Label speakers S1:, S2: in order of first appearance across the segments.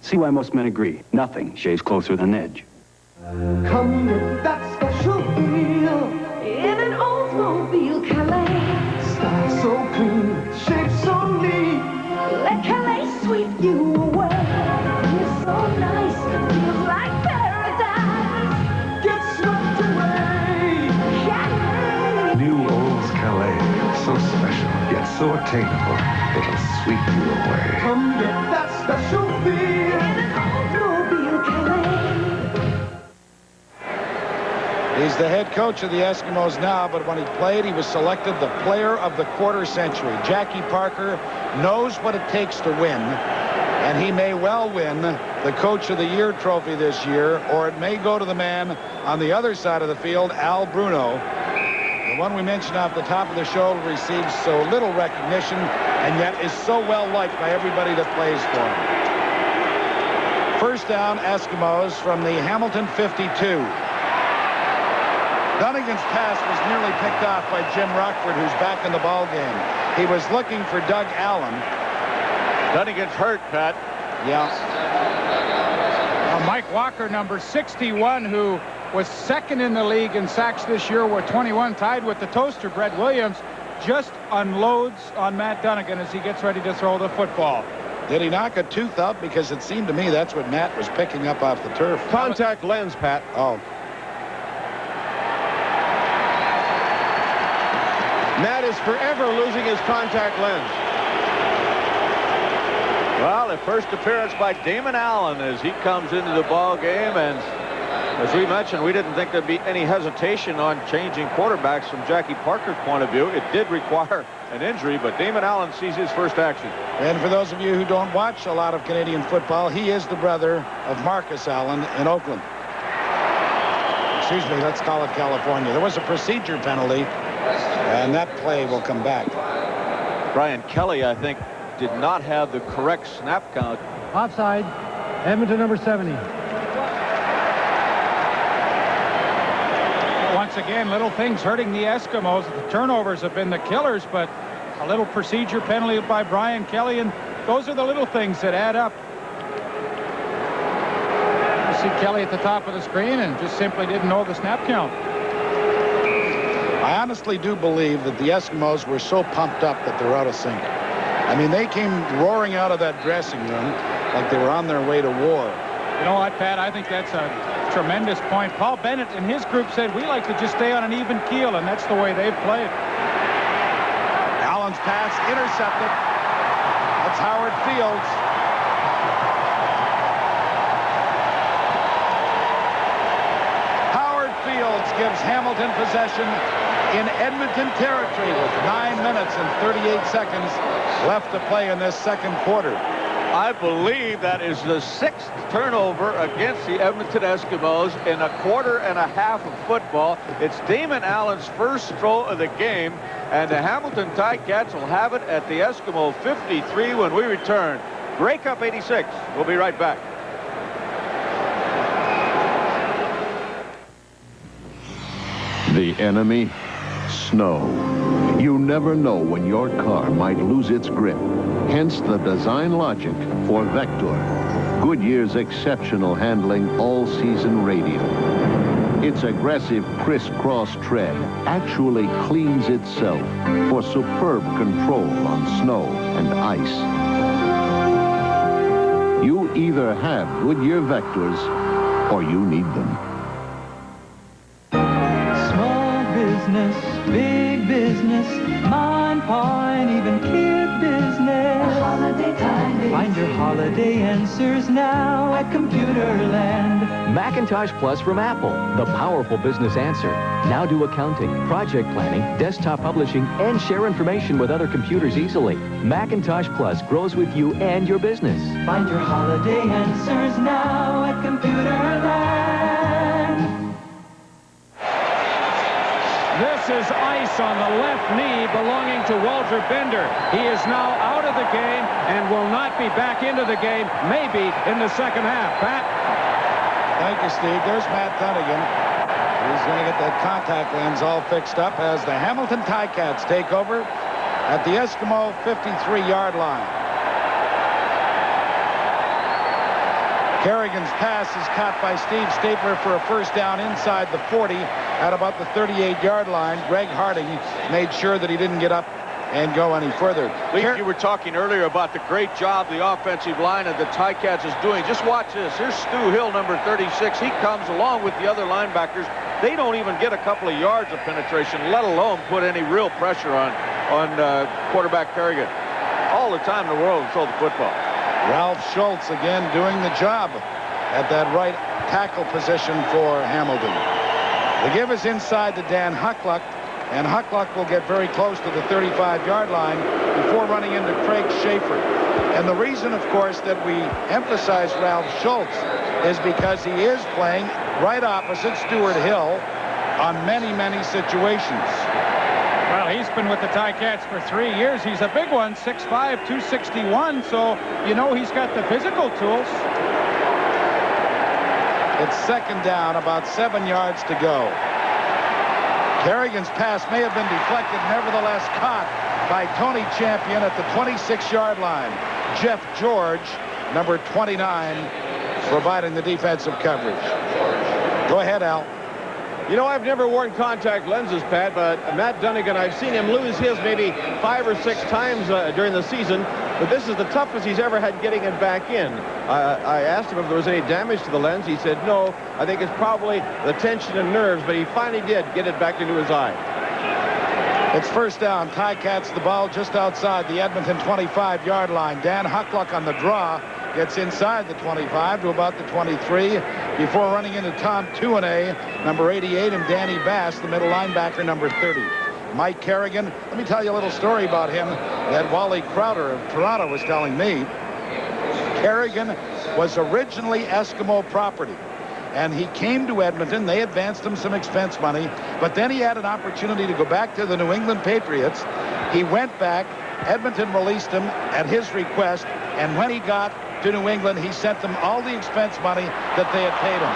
S1: See why most men agree. Nothing shaves closer than edge.
S2: Come get that special feel in an Oldsmobile Calais. Style so clean, shape so neat. Let Calais sweep you away. Feels so nice, feels like paradise. Get swept away. Calais.
S3: New Olds Calais, so special yet so attainable. It'll sweep you away.
S2: Come get that special feel in an Oldsmobile Calais.
S4: He's the head coach of the Eskimos now, but when he played, he was selected the player of the quarter century. Jackie Parker knows what it takes to win, and he may well win the Coach of the Year trophy this year, or it may go to the man on the other side of the field, Al Bruno. The one we mentioned off the top of the show receives so little recognition and yet is so well liked by everybody that plays for him. First down, Eskimos from the Hamilton 52. Dunnigan's pass was nearly picked off by Jim Rockford, who's back in the ball game. He was looking for Doug Allen.
S5: Dunnigan's hurt, Pat.
S4: Yeah.
S6: Mike Walker, number 61, who was second in the league in sacks this year with 21, tied with the toaster, Brett Williams, just unloads on Matt Dunnigan as he gets ready to throw the football.
S4: Did he knock a tooth out? Because it seemed to me that's what Matt was picking up off the turf.
S5: Contact lens, Pat.
S4: Oh.
S5: Matt is forever losing his contact lens. Well, the first appearance by Damon Allen as he comes into the ball game, and as we mentioned, we didn't think there'd be any hesitation on changing quarterbacks from Jackie Parker's point of view. It did require an injury, but Damon Allen sees his first action.
S4: And for those of you who don't watch a lot of Canadian football, he is the brother of Marcus Allen in Oakland. Excuse me, let's call it California. There was a procedure penalty, and that play will come back.
S5: Brian Kelly, I think, did not have the correct snap count.
S7: Offside, Edmonton number 70.
S6: Once again, little things hurting the Eskimos. The turnovers have been the killers, but a little procedure penalty by Brian Kelly, and those are the little things that add up. You see Kelly at the top of the screen and just simply didn't know the snap count.
S4: I honestly do believe that the Eskimos were so pumped up that they're out of sync. I mean, they came roaring out of that dressing room like they were on their way to war.
S6: You know what, Pat? I think that's a tremendous point. Paul Bennett and his group said, we like to just stay on an even keel, and that's the way they've played.
S4: Allen's pass intercepted. That's Howard Fields. Howard Fields gives Hamilton possession in Edmonton territory with 9 minutes and 38 seconds left to play in this second quarter.
S5: I believe that is the 6th turnover against the Edmonton Eskimos in a quarter and a half of football. It's Damon Allen's first throw of the game, and the Hamilton Ticats will have it at the Eskimo 53 when we return. Grey Cup 86. We'll be right back.
S8: The enemy? Snow. You never know when your car might lose its grip. Hence the design logic for Vector, Goodyear's exceptional handling all-season radial. Its aggressive crisscross tread actually cleans itself for superb control on snow and ice. You either have Goodyear Vectors or you need them.
S2: Small business, big business, mom, pa, and even kid business. Holiday time. Find your holiday answers now at Computerland.
S9: Macintosh Plus from Apple, the powerful business answer. Now do accounting, project planning, desktop publishing, and share information with other computers easily. Macintosh Plus grows with you and your business.
S2: Find your holiday answers now at Computerland.
S6: This is ice on the left knee belonging to Walter Bender. He is now out of the game and will not be back into the game, maybe in the second half. Pat?
S4: Thank you, Steve. There's Matt Dunnigan. He's going to get that contact lens all fixed up as the Hamilton Ticats take over at the Eskimo 53-yard line. Kerrigan's pass is caught by Steve Stapler for a first down inside the 40 at about the 38-yard line. Greg Harding made sure that he didn't get up and go any further.
S5: Lee, you were talking earlier about the great job the offensive line of the Ticats is doing. Just watch this. Here's Stu Hill, number 36. He comes along with the other linebackers. They don't even get a couple of yards of penetration, let alone put any real pressure on quarterback Kerrigan. All the time in the world to throw the football.
S4: Ralph Schultz again doing the job at that right tackle position for Hamilton. The give is inside to Dan Huckluck, and Huckluck will get very close to the 35-yard line before running into Craig Schaefer. And the reason, of course, that we emphasize Ralph Schultz is because he is playing right opposite Stuart Hill on many, many situations.
S6: Well, he's been with the Ticats for 3 years. He's a big one, 6'5", 261, so you know he's got the physical tools.
S4: It's second down, about 7 yards to go. Kerrigan's pass may have been deflected, nevertheless caught by Tony Champion at the 26-yard line. Jeff George, number 29, providing the defensive coverage. Go ahead, Al.
S10: You know, I've never worn contact lenses, Pat, but Matt Dunnigan, I've seen him lose his maybe 5 or 6 times during the season, but this is the toughest he's ever had getting it back in. I asked him if there was any damage to the lens. He said no. I think it's probably the tension and nerves, but he finally did get it back into his eye.
S4: It's first down. Ticats the ball just outside the Edmonton 25-yard line. Dan Huckluck on the draw gets inside the 25 to about the 23 before running into Tom Tuanay, number 88, and Danny Bass, the middle linebacker, number 30. Mike Kerrigan, let me tell you a little story about him that Wally Crowder of Toronto was telling me. Kerrigan was originally Eskimo property, and he came to Edmonton. They advanced him some expense money, but then he had an opportunity to go back to the New England Patriots. He went back. Edmonton released him at his request, and when he got to New England, he sent them all the expense money that they had paid him.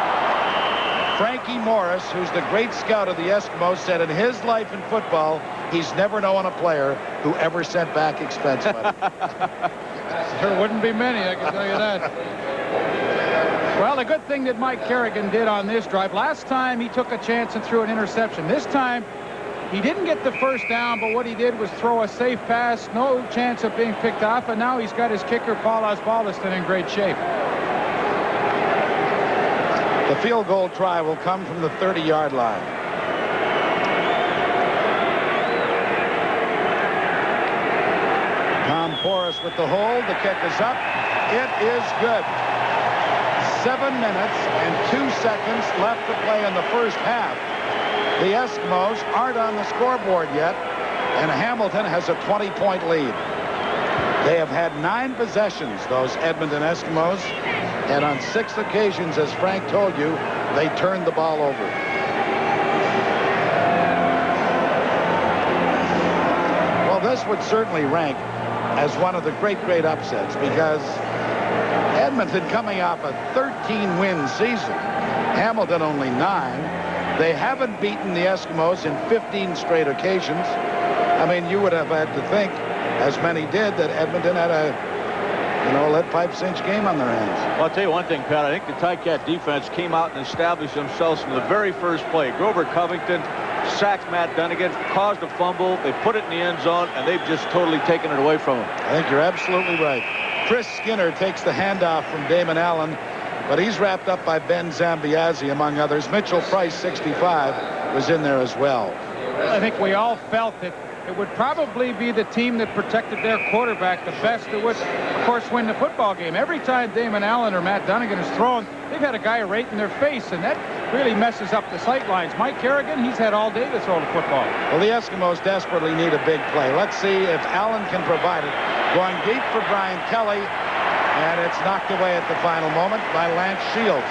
S4: Frankie Morris, who's the great scout of the Eskimos, said in his life in football, he's never known a player who ever sent back expense money.
S6: There wouldn't be many, I can tell you that. Well, the good thing that Mike Kerrigan did on this drive, last time he took a chance and threw an interception. This time, he didn't get the first down, but what he did was throw a safe pass, no chance of being picked off, and now he's got his kicker, Paul Osbaldiston, in great shape.
S4: The field goal try will come from the 30-yard line. Tom Porras with the hold. The kick is up. It is good. 7 minutes and 2 seconds left to play in the first half. The Eskimos aren't on the scoreboard yet, and Hamilton has a 20-point lead. They have had 9 possessions, those Edmonton Eskimos, and on 6 occasions, as Frank told you, they turned the ball over. Well, this would certainly rank as one of the great upsets, because Edmonton coming off a 13-win season, Hamilton only 9. They haven't beaten the Eskimos in 15 straight occasions. I mean, you would have had to think, as many did, that Edmonton had a, lead pipe cinch game on their hands.
S5: Well, I'll tell you one thing, Pat. I think the Ticat defense came out and established themselves from the very first play. Grover Covington sacked Matt Dunnigan, caused a fumble. They put it in the end zone, and they've just totally taken it away from him.
S4: I think you're absolutely right. Chris Skinner takes the handoff from Damon Allen, but he's wrapped up by Ben Zambiazzi, among others. Mitchell Price, 65, was in there as well.
S6: I think we all felt that it would probably be the team that protected their quarterback the best that would, of course, win the football game. Every time Damon Allen or Matt Dunnigan is thrown, they've had a guy right in their face, and that really messes up the sight lines. Mike Kerrigan, he's had all day to throw the football.
S4: Well, the Eskimos desperately need a big play. Let's see if Allen can provide it. Going deep for Brian Kelly, and it's knocked away at the final moment by Lance Shields.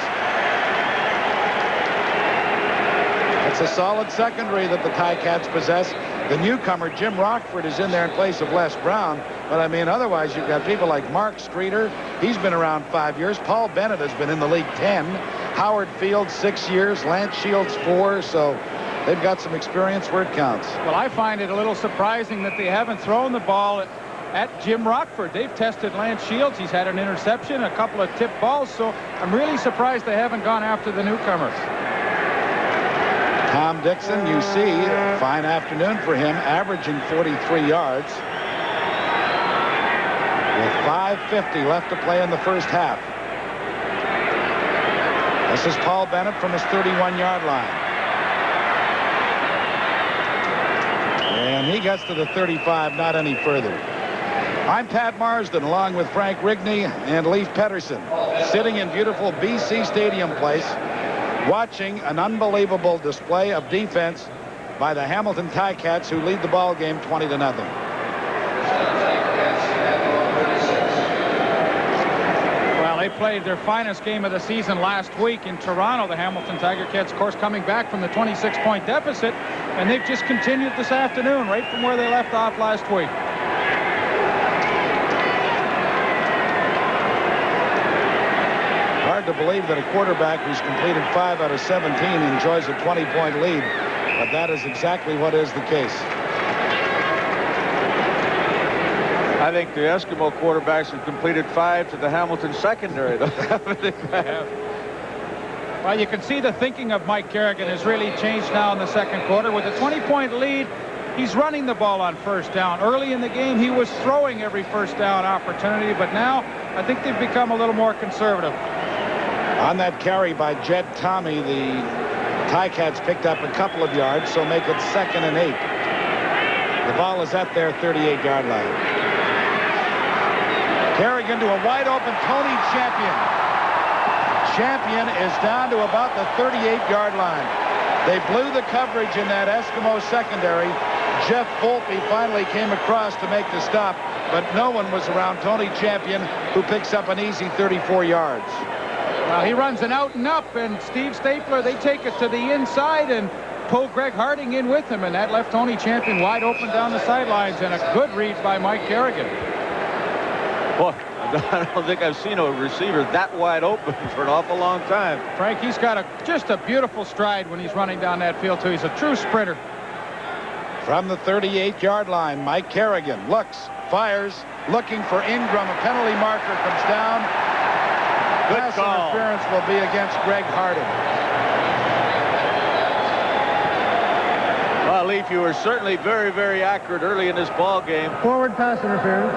S4: It's a solid secondary that the Ticats possess. The newcomer, Jim Rockford, is in there in place of Les Brown. But, I mean, otherwise, you've got people like Mark Streeter. He's been around 5 years. Paul Bennett has been in the league 10. Howard Field, 6 years. Lance Shields, 4. So they've got some experience where it counts.
S6: Well, I find it a little surprising that they haven't thrown the ball at Jim Rockford. They've tested Lance Shields. He's had an interception, a couple of tipped balls, so I'm really surprised they haven't gone after the newcomer.
S4: Tom Dixon, you see, fine afternoon for him, averaging 43 yards. With 5:50 left to play in the first half. This is Paul Bennett from his 31-yard line. And he gets to the 35, not any further. I'm Pat Marsden, along with Frank Rigney and Leif Pedersen, sitting in beautiful BC Stadium Place, watching an unbelievable display of defense by the Hamilton Ticats, who lead the ball game 20-0.
S6: Well, they played their finest game of the season last week in Toronto. The Hamilton Tiger Cats, of course, coming back from the 26-point deficit, and they've just continued this afternoon right from where they left off last week.
S4: Hard to believe that a quarterback who's completed 5 out of 17 enjoys a 20-point lead, but that is exactly what is the case.
S5: I think the Eskimo quarterbacks have completed 5 to the Hamilton secondary.
S6: Well, you can see the thinking of Mike Kerrigan has really changed now in the second quarter. With a 20-point lead, he's running the ball on first down. Early in the game, he was throwing every first down opportunity, but now I think they've become a little more conservative.
S4: On that carry by Jed Tommy, the Ticats picked up a couple of yards, so make it 2nd and 8. The ball is at their 38-yard line. Kerrigan to a wide-open Tony Champion. Champion is down to about the 38-yard line. They blew the coverage in that Eskimo secondary. Jeff Volpe finally came across to make the stop, but no one was around Tony Champion, who picks up an easy 34 yards.
S6: Well, he runs an out and up, and Steve Stapler, they take it to the inside and pull Greg Harding in with him, and that left Tony Champion wide open down the sidelines, and a good read by Mike Kerrigan.
S5: Boy, I don't think I've seen a receiver that wide open for an awful long time.
S6: Frank, he's got just a beautiful stride when he's running down that field, too. He's a true sprinter.
S4: From the 38-yard line, Mike Kerrigan looks, fires, looking for Ingram. A penalty marker comes down.
S5: Good call.
S4: Interference will be against Greg Harding.
S5: Well, Leif, you were certainly very, very accurate early in this ball game.
S7: Forward pass interference.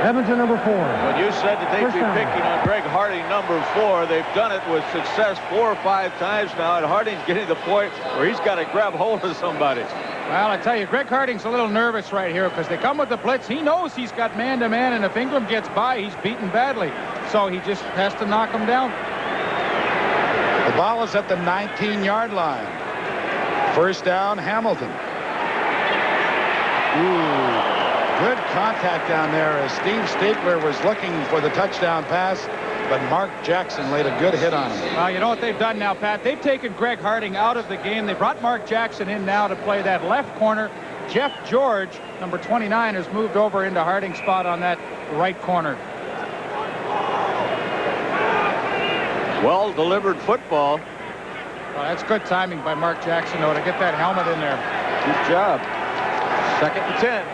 S7: Edmonton number 4.
S5: When you said that they'd be picking on Greg Harding, number 4, they've done it with success 4 or 5 times now, and Harding's getting to the point where he's got to grab hold of somebody.
S6: Well, I tell you, Greg Harding's a little nervous right here because they come with the blitz. He knows he's got man-to-man, and if Ingram gets by, he's beaten badly. So he just has to knock him down.
S4: The ball is at the 19-yard line. First down, Hamilton. Ooh. Good contact down there as Steve Stapler was looking for the touchdown pass, but Mark Jackson laid a good hit on him.
S6: Well, you know what they've done now, Pat? They've taken Greg Harding out of the game. They brought Mark Jackson in now to play that left corner. Jeff George, number 29, has moved over into Harding's spot on that right corner.
S5: Well-delivered football.
S6: Well, that's good timing by Mark Jackson, though, to get that helmet in there.
S5: Good job. 2nd and 10.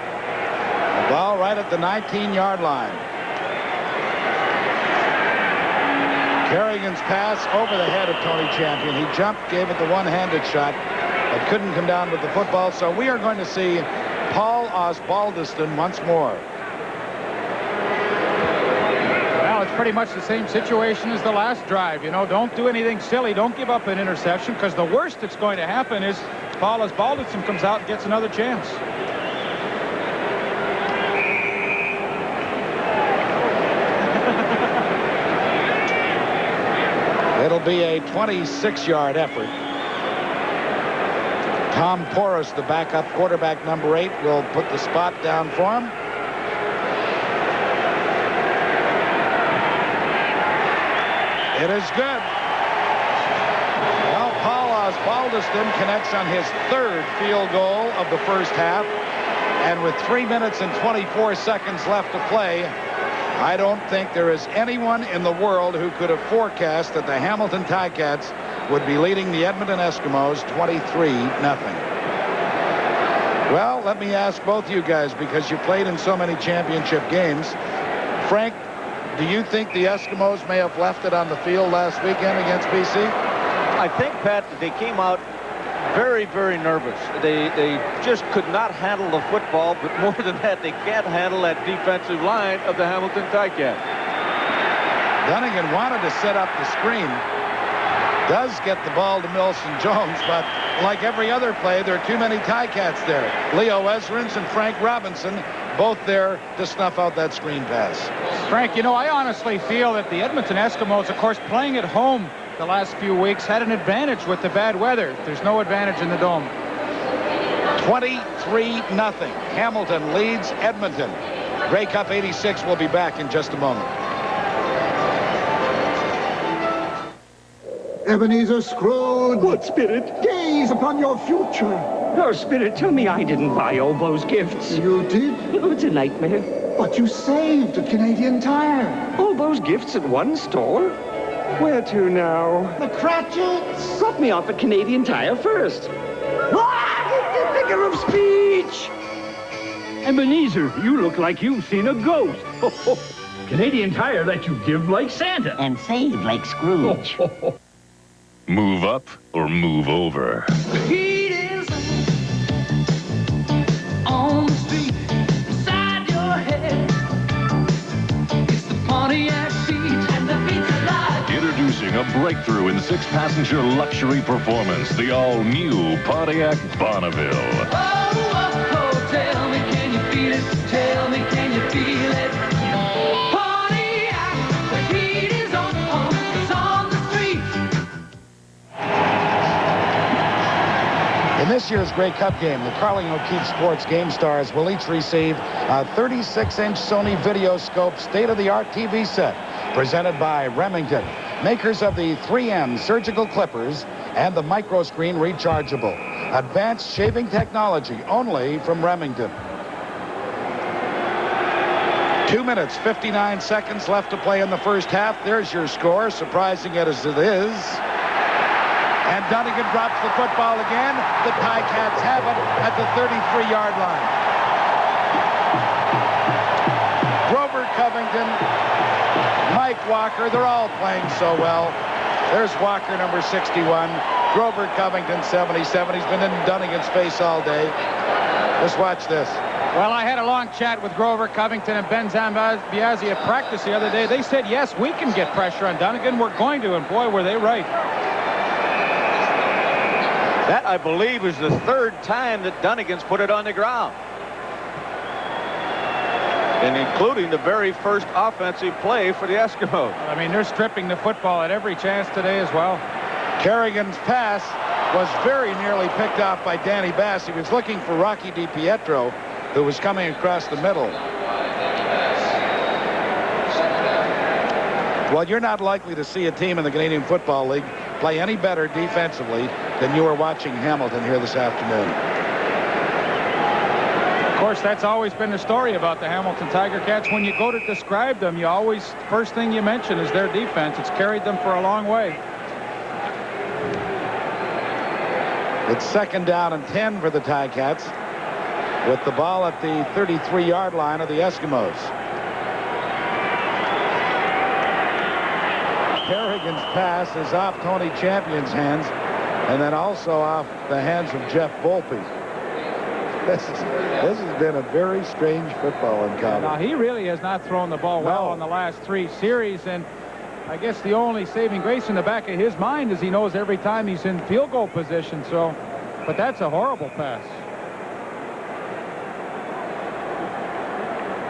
S4: Ball right at the 19-yard line. Kerrigan's pass over the head of Tony Champion. He jumped, gave it the one-handed shot, but couldn't come down with the football. So we are going to see Paul Osbaldiston once more.
S6: Well, it's pretty much the same situation as the last drive. You know, don't do anything silly. Don't give up an interception, because the worst that's going to happen is Paul Osbaldiston comes out and gets another chance.
S4: It'll be a 26-yard effort. Tom Porras, the backup quarterback, number 8, will put the spot down for him. It is good. Well, Paul Osbaldiston connects on his 3rd field goal of the first half. And with 3 minutes and 24 seconds left to play, I don't think there is anyone in the world who could have forecast that the Hamilton Ticats would be leading the Edmonton Eskimos 23-0. Well, let me ask both you guys, because you played in so many championship games. Frank, do you think the Eskimos may have left it on the field last weekend against BC?
S5: I think, Pat, that they came out very, very nervous. They just could not handle the football, but more than that, they can't handle that defensive line of the Hamilton Ticats.
S4: Dunnigan wanted to set up the screen. Does get the ball to Milson Jones, but like every other play, there are too many Ticats there. Leo Esrins and Frank Robinson both there to snuff out that screen pass.
S6: Frank, you know, I honestly feel that the Edmonton Eskimos, of course, playing at home the last few weeks, had an advantage with the bad weather. There's no advantage in the dome.
S4: 23-0. Hamilton leads Edmonton. Grey Cup 86 will be back in just a moment.
S11: Ebenezer Scrooge!
S12: What, Spirit?
S11: Gaze upon your future!
S12: Oh, Spirit, tell me I didn't buy all those gifts.
S11: You did?
S12: Oh, it's a nightmare.
S11: But you saved at Canadian Tire.
S12: All those gifts at one store? Where to now?
S11: The Cratchits!
S12: Drop me off at Canadian Tire first. Figure of speech! Ebenezer, you look like you've seen a ghost. Canadian Tire lets you give like Santa.
S13: And save like Scrooge.
S14: Move up or move over.
S2: The heat is on the street inside your head. It's the Pontiac beat and the beats alive.
S14: Introducing a breakthrough in 6-passenger luxury performance, the all-new Pontiac Bonneville.
S2: Oh, oh, oh, tell me, can you feel it? Tell me, can you feel it? Pontiac, the heat is on the street.
S4: In this year's Grey Cup game, the Carling O'Keefe Sports Game Stars will each receive a 36-inch Sony Videoscope state-of-the-art TV set presented by Remington, makers of the 3M surgical clippers and the microscreen rechargeable. Advanced shaving technology only from Remington. 2 minutes, 59 seconds left to play in the first half. There's your score, surprising it as it is. And Dunnigan drops the football again. The Ticats have it at the 33-yard line. Grover Covington, Mike Walker, they're all playing so well. There's Walker, number 61. Grover Covington, 77. He's been in Dunnigan's face all day. Just watch this.
S6: Well, I had a long chat with Grover Covington and Ben Zambiazzi at practice the other day. They said, yes, we can get pressure on Dunnigan. We're going to, and boy, were they right.
S5: That, I believe, is the third time that Dunnigan's put it on the ground. And including the very first offensive play for the Eskimos.
S6: I mean, they're stripping the football at every chance today as well.
S4: Kerrigan's pass was very nearly picked off by Danny Bass. He was looking for Rocky DiPietro, who was coming across the middle. Well, you're not likely to see a team in the Canadian Football League play any better defensively than you are watching Hamilton here this afternoon.
S6: Of course, that's always been the story about the Hamilton Tiger Cats. When you go to describe them, you always, first thing you mention is their defense. It's carried them for a long way.
S4: It's 2nd down and 10 for the Ticats, with the ball at the 33-yard line of the Eskimos. Kerrigan's pass is off Tony Champion's hands, and then also off the hands of Jeff Volpe. This has been a very strange football encounter.
S6: Now, he really has not thrown the ball well on the last 3 series, and I guess the only saving grace in the back of his mind is he knows every time he's in field goal position. So, but that's a horrible pass.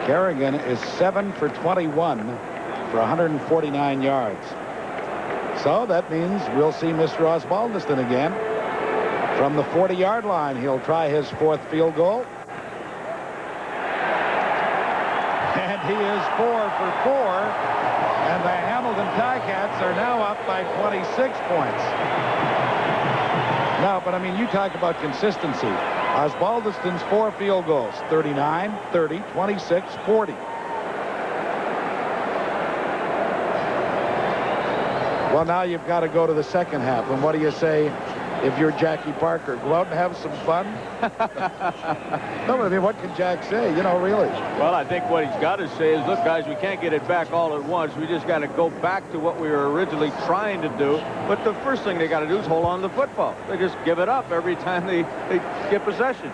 S4: Kerrigan is 7 for 21 for 149 yards. So that means we'll see Mr. Osbaldiston again. From the 40-yard line, he'll try his 4th field goal. And he is 4 for 4. And the Hamilton Ticats are now up by 26 points. Now, but I mean, you talk about consistency. Osbaldiston's 4 field goals, 39, 30, 26, 40. Well, now you've got to go to the second half. And what do you say if you're Jackie Parker. Go out and have some fun. No, I mean, what can Jack say? You know, really.
S5: Well, I think what he's got to say is, look, guys, we can't get it back all at once. We just got to go back to what we were originally trying to do. But the first thing they got to do is hold on to the football. They just give it up every time they get possession.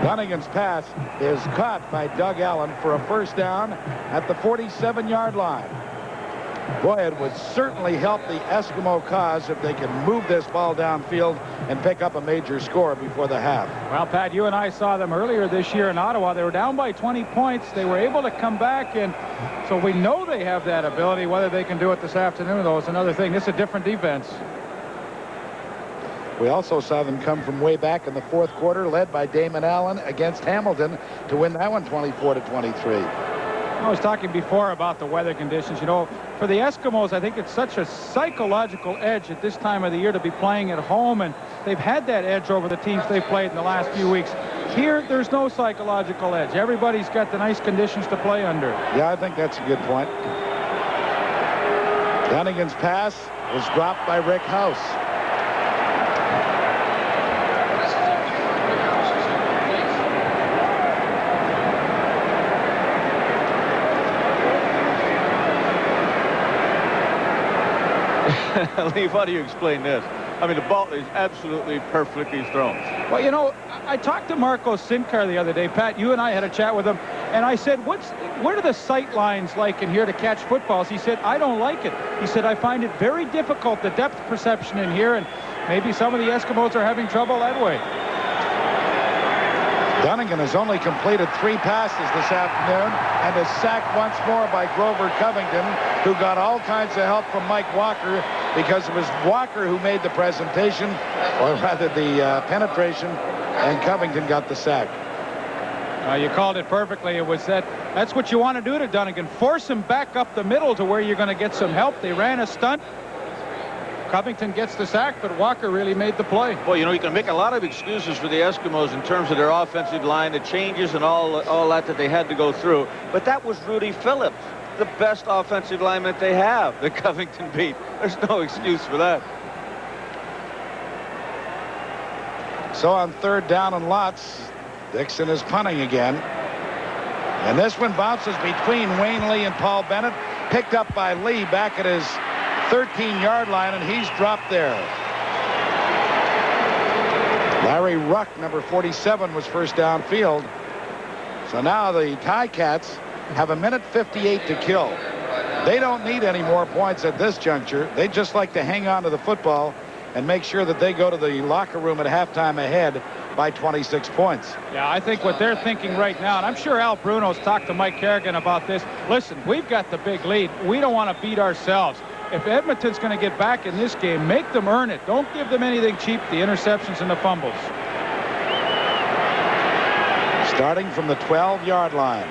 S4: Dunnigan's pass is caught by Doug Allen for a first down at the 47-yard line. Boy, it would certainly help the Eskimo cause if they can move this ball downfield and pick up a major score before the half.
S6: Well, Pat, you and I saw them earlier this year in Ottawa. They were down by 20 points. They were able to come back, and so we know they have that ability. Whether they can do it this afternoon, though, is another thing. This is a different defense.
S4: We also saw them come from way back in the fourth quarter, led by Damon Allen against Hamilton to win that one 24-23.
S6: I was talking before about the weather conditions. You know, for the Eskimos, I think it's such a psychological edge at this time of the year to be playing at home, and they've had that edge over the teams they've played in the last few weeks. Here, there's no psychological edge. Everybody's got the nice conditions to play under.
S4: Yeah, I think that's a good point. Dunnigan's pass was dropped by Rick House.
S5: Leif, how do you explain this? I mean, the ball is absolutely perfectly thrown.
S6: Well, you know, I talked to Marco Sincar the other day. Pat, you and I had a chat with him, and I said, what are the sight lines like in here to catch footballs? He said, I don't like it. He said, I find it very difficult, the depth perception in here, and maybe some of the Eskimos are having trouble that way.
S4: Dunnigan has only completed 3 passes this afternoon and is sacked once more by Grover Covington, who got all kinds of help from Mike Walker because it was Walker who made the presentation, or rather the penetration, and Covington got the sack.
S6: You called it perfectly. It was that's what you want to do to Dunnigan. Force him back up the middle to where you're going to get some help. They ran a stunt. Covington gets the sack, but Walker really made the play.
S5: Well, you know, you can make a lot of excuses for the Eskimos in terms of their offensive line, the changes and all that they had to go through. But that was Rudy Phillips, the best offensive lineman they have, that Covington beat. There's no excuse for that.
S4: So on 3rd down and lots, Dixon is punting again. And this one bounces between Wayne Lee and Paul Bennett, picked up by Lee back at his 13-yard line, and he's dropped there. Larry Ruck, number 47, was first downfield. So now the Ticats have 1:58 to kill. They don't need any more points at this juncture. They just like to hang on to the football and make sure that they go to the locker room at halftime ahead by 26 points.
S6: Yeah, I think what they're thinking right now, and I'm sure Al Bruno's talked to Mike Kerrigan about this. Listen, we've got the big lead. We don't want to beat ourselves. If Edmonton's going to get back in this game, make them earn it. Don't give them anything cheap, the interceptions and the fumbles.
S4: Starting from the 12-yard line.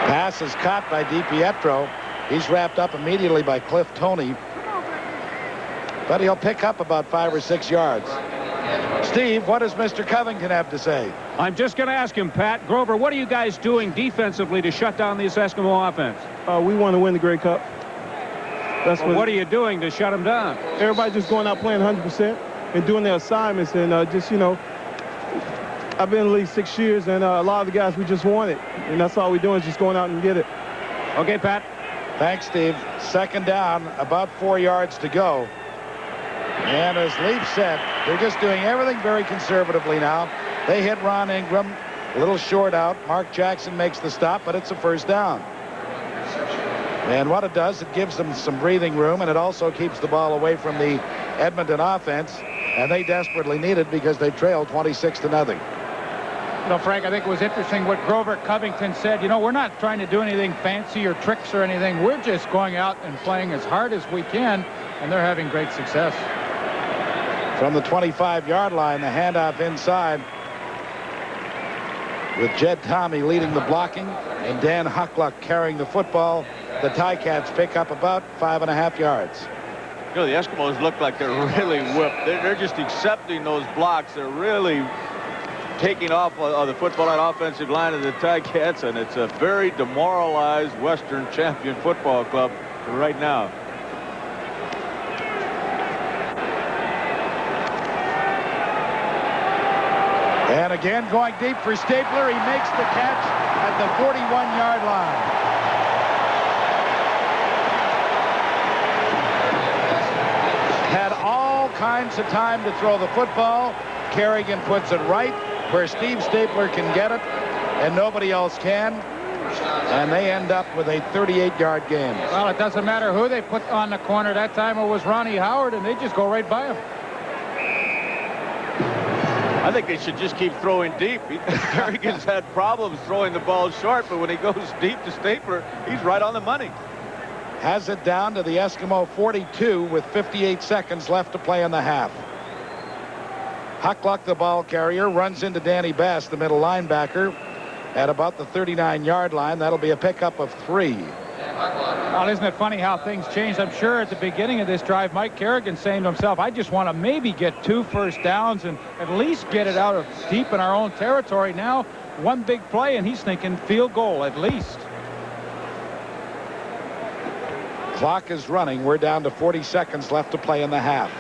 S4: Pass is caught by DiPietro. He's wrapped up immediately by Cliff Toney. But he'll pick up about 5 or 6 yards. Steve, what does Mr. Covington have to say?
S12: I'm just going to ask him, Pat. Grover, what are you guys doing defensively to shut down this Eskimo offense?
S15: We want to win the Grey Cup.
S12: That's what are you doing to shut them down?
S15: Everybody just going out playing 100% and doing their assignments, and just, you know, I've been in the league 6 years, and a lot of the guys, we just want it, and that's all we're doing is just going out and get it.
S12: Okay, Pat.
S4: Thanks, Steve. 2nd down, about 4 yards to go. And as Leaf said, they're just doing everything very conservatively now. They hit Ron Ingram, a little short out. Mark Jackson makes the stop, but it's a first down. And what it does, it gives them some breathing room, and it also keeps the ball away from the Edmonton offense. And they desperately need it because they trailed 26-0.
S6: You know, Frank, I think it was interesting what Grover Covington said. You know, we're not trying to do anything fancy or tricks or anything. We're just going out and playing as hard as we can, and they're having great success.
S4: From the 25-yard line, the handoff inside with Jed Tomey leading the blocking and Dan Huckluck carrying the football. The Ticats pick up about 5.5 yards.
S5: You know, the Eskimos look like they're really whipped. They're just accepting those blocks. They're really taking off of the football and offensive line of the Ticats, and it's a very demoralized Western champion football club right now.
S4: And again, going deep for Stapler. He makes the catch at the 41-yard line. Had all kinds of time to throw the football. Kerrigan puts it right where Steve Stapler can get it, and nobody else can. And they end up with a 38-yard gain.
S6: Well, it doesn't matter who they put on the corner. That time it was Ronnie Howard, and they just go right by him.
S5: I think they should just keep throwing deep. Kerrigan's had problems throwing the ball short, but when he goes deep to Stapler, he's right on the money.
S4: Has it down to the Eskimo 42 with 58 seconds left to play in the half. Huckluck, the ball carrier, runs into Danny Bass, the middle linebacker, at about the 39-yard line. That'll be a pickup of 3.
S6: Well, isn't it funny how things changed? I'm sure at the beginning of this drive, Mike Kerrigan saying to himself, I just want to maybe get 2 first downs and at least get it out of deep in our own territory. Now, one big play, and he's thinking field goal at least.
S4: Clock is running. We're down to 40 seconds left to play in the half.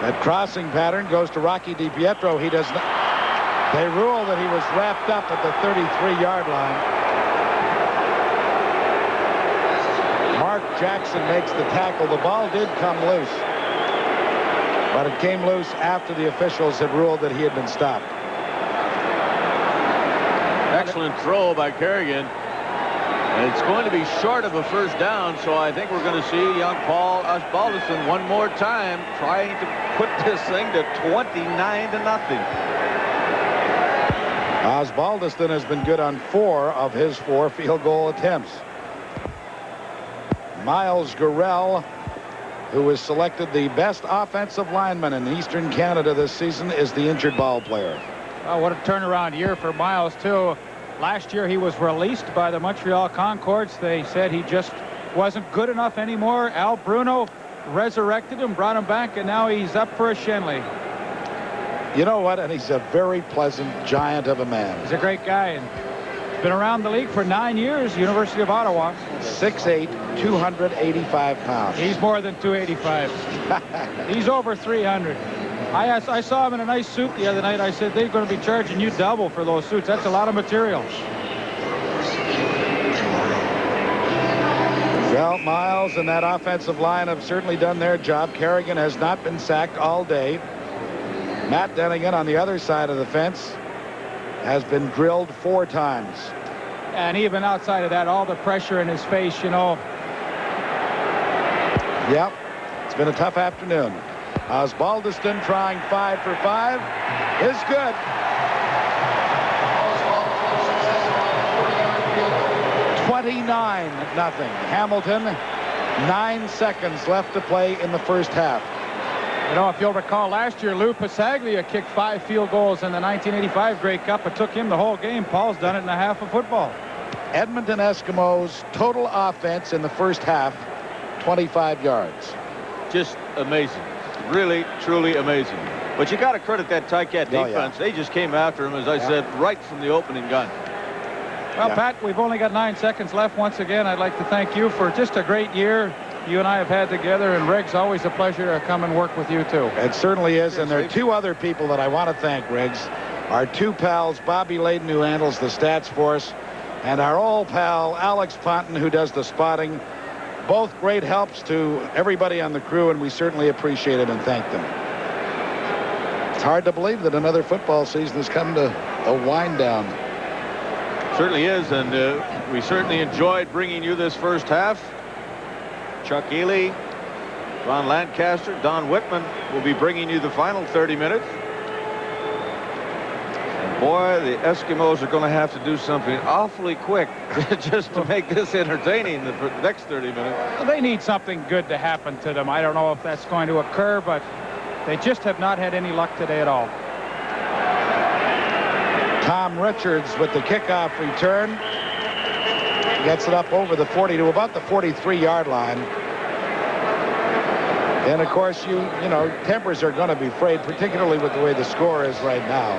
S4: That crossing pattern goes to Rocky DiPietro. He does not. They rule that he was wrapped up at the 33-yard line. Mark Jackson makes the tackle. The ball did come loose, but it came loose after the officials had ruled that he had been stopped.
S5: Excellent throw by Kerrigan. And it's going to be short of a first down, so I think we're going to see young Paul Osbaldiston one more time trying to put this thing to 29-0.
S4: Osbaldiston has been good on 4 of his 4 field goal attempts. Miles Gurrell, who was selected the best offensive lineman in Eastern Canada this season, is the injured ball player.
S6: Oh, what a turnaround year for Miles, too. Last year he was released by the Montreal Concords. They said he just wasn't good enough anymore. Al Bruno resurrected him, brought him back, and now he's up for a Shenley.
S4: You know what? And he's a very pleasant giant of a man.
S6: He's a great guy, and been around the league for 9 years, University of Ottawa.
S4: 6'8", 285 pounds.
S6: He's more than 285. He's over 300. I saw him in a nice suit the other night. I said, they're going to be charging you double for those suits. That's a lot of material.
S4: Well, Miles and that offensive line have certainly done their job. Kerrigan has not been sacked all day. Matt Denigan on the other side of the fence has been drilled 4 times.
S6: And even outside of that, all the pressure in his face, you know.
S4: Yep, it's been a tough afternoon. Osbaldiston trying 5 for 5 is good. 29-0. Hamilton, 9 seconds left to play in the first half.
S6: You know, if you'll recall, last year Lou Pasaglia kicked 5 field goals in the 1985 Grey Cup. It took him the whole game. Paul's done it in a half of football.
S4: Edmonton Eskimos total offense in the first half, 25 yards.
S5: Just amazing. Really, truly amazing. But you got to credit that Ticat defense. They just came after him, as I said, right from the opening gun.
S6: Well, Pat, we've only got 9 seconds left. Once again, I'd like to thank you for just a great year you and I have had together. And, Riggs, always a pleasure to come and work with you, too.
S4: It certainly is. And there are 2 other people that I want to thank, Riggs. Our 2 pals, Bobby Layden, who handles the stats for us, and our old pal, Alex Ponton, who does the spotting. Both great helps to everybody on the crew, and we certainly appreciate it and thank them. It's hard to believe that another football season has come to a wind down.
S5: Certainly is, and we certainly enjoyed bringing you this first half. Chuck Ely, Ron Lancaster, Don Whitman will be bringing you the final 30 minutes. And boy, the Eskimos are going to have to do something awfully quick just to make this entertaining the next 30 minutes.
S6: Well, they need something good to happen to them. I don't know if that's going to occur, but they just have not had any luck today at all.
S4: Tom Richards with the kickoff return. Gets it up over the 40 to about the 43-yard line. And, of course, you know, tempers are going to be frayed, particularly with the way the score is right now.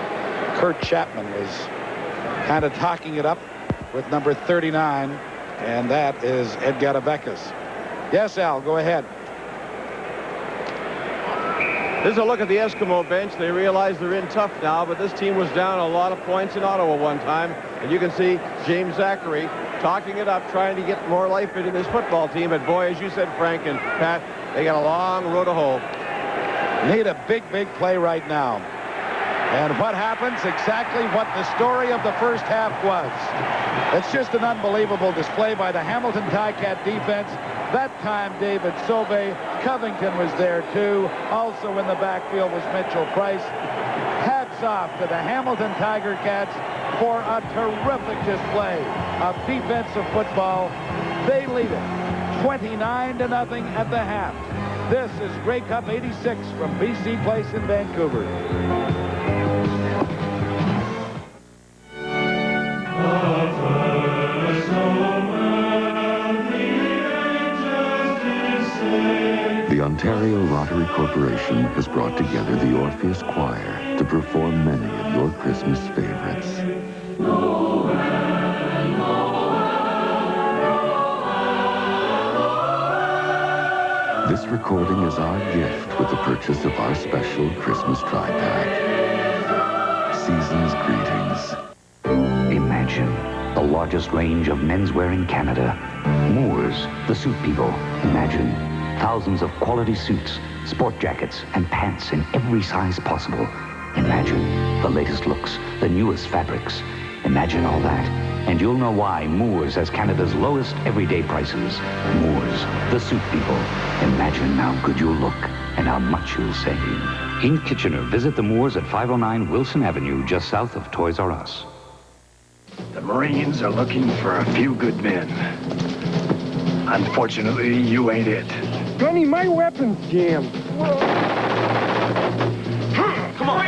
S4: Kurt Chapman was kind of talking it up with number 39, and that is Edgar Beckus. Yes, Al, go ahead.
S10: This is a look at the Eskimo bench. They realize they're in tough now, but this team was down a lot of points in Ottawa one time. And you can see James Zachary talking it up, trying to get more life into this football team. But boy, as you said, Frank and Pat, they got a long road to hoe.
S4: Need a big, big play right now. And what happens? Exactly what the story of the first half was. It's just an unbelievable display by the Hamilton Ticat defense. That time, David Sauvé. Covington was there, too. Also in the backfield was Mitchell Price. Hats off to the Hamilton Tiger Cats for a terrific display of defensive football. They lead it 29-0 at the half. This is Grey Cup 86 from BC Place in Vancouver.
S16: The Ontario Lottery Corporation has brought together the Orpheus Choir to perform many of your Christmas favorites. This recording is our gift with the purchase of our special Christmas tri-pack. Season's greetings.
S17: Imagine the largest range of menswear in Canada. Moores, the suit people. Imagine thousands of quality suits, sport jackets, and pants in every size possible. Imagine the latest looks, the newest fabrics. Imagine all that, and you'll know why Moores has Canada's lowest everyday prices. Moores, the suit people. Imagine how good you'll look and how much you'll save. In Kitchener, visit the Moores at 509 Wilson Avenue, just south of Toys R Us.
S12: The Marines are looking for a few good men. Unfortunately, you ain't it.
S11: Gunny, my weapon's jammed.
S12: Come on.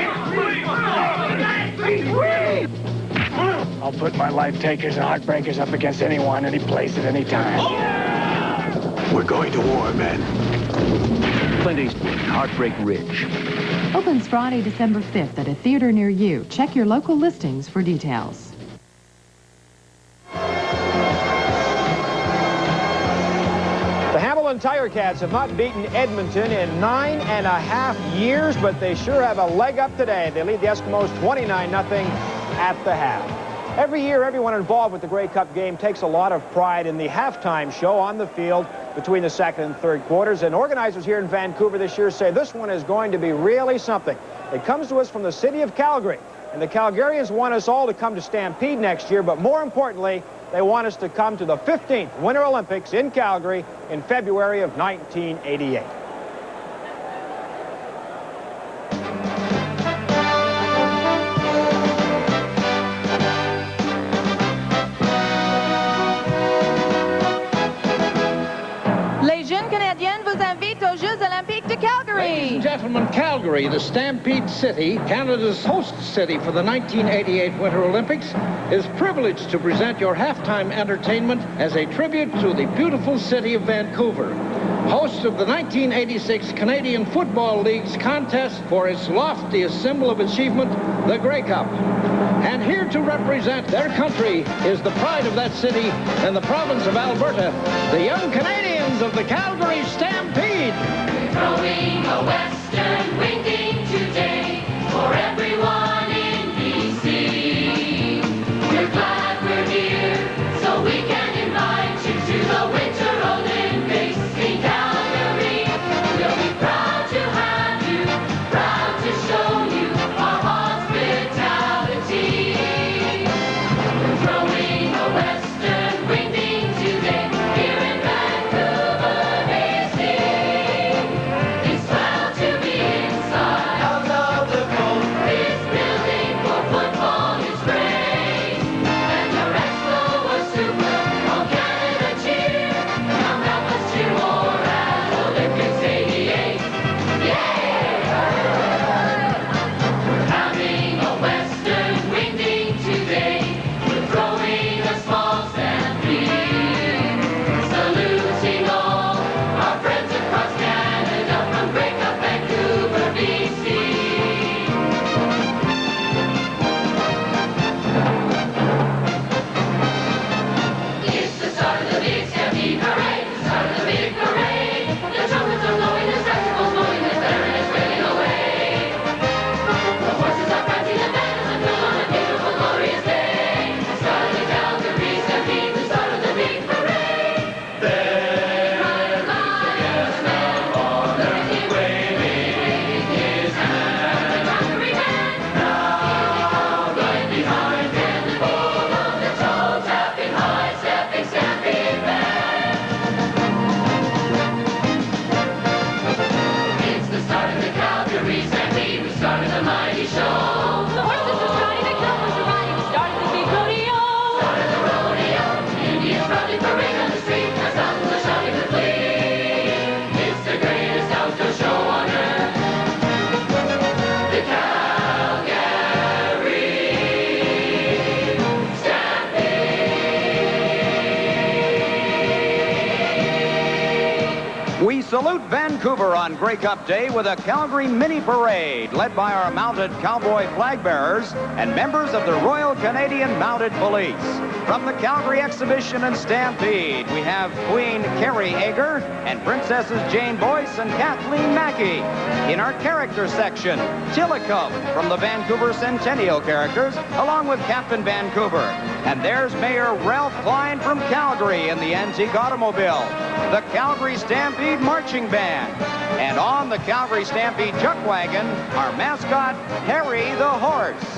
S12: I'll put my life takers and heartbreakers up against anyone, any place, at any time. We're going to war, men.
S9: Clint Eastwood, Heartbreak Ridge.
S18: Opens Friday, December 5th at a theater near you. Check your local listings for details.
S10: The Hamilton Tiger Cats have not beaten Edmonton in 9.5 years, but they sure have a leg up today. They lead the Eskimos 29-0 at the half. Every year, everyone involved with the Grey Cup game takes a lot of pride in the halftime show on the field between the second and third quarters. And organizers here in Vancouver this year say this one is going to be really something. It comes to us from the city of Calgary. And the Calgarians want us all to come to Stampede next year, but more importantly, they want us to come to the 15th Winter Olympics in Calgary in February of 1988.
S19: Les jeunes Canadiennes vous invitent aux Jeux Olympiques de Calgary.
S20: Ladies and gentlemen, Calgary, the Stampede City, Canada's host city for the 1988 Winter Olympics, is privileged to present your halftime entertainment as a tribute to the beautiful city of Vancouver, host of the 1986 Canadian Football League's contest for its loftiest symbol of achievement, the Grey Cup. And here to represent their country is the pride of that city and the province of Alberta, the young Canadians of the Calgary Stampede.
S2: Throwing a western winging today for everyone in BC. We're glad we're here, so we can invite you to the Winter Olympics in Calgary. We'll be proud to have you, proud to show you our hospitality. We're throwing a western winging today here in Vancouver, BC. It's proud to be in
S21: salute Vancouver on Grey Cup Day with a Calgary mini parade led by our mounted cowboy flag bearers and members of the Royal Canadian Mounted Police. From the Calgary Exhibition and Stampede, we have Queen Carrie Ager and Princesses Jane Boyce and Kathleen Mackey. In our character section, Tillicum from the Vancouver Centennial characters, along with Captain Vancouver. And there's Mayor Ralph Klein from Calgary in the antique automobile. The Calgary Stampede Marching Band. And on the Calgary Stampede Chuck Wagon, our mascot, Harry the Horse.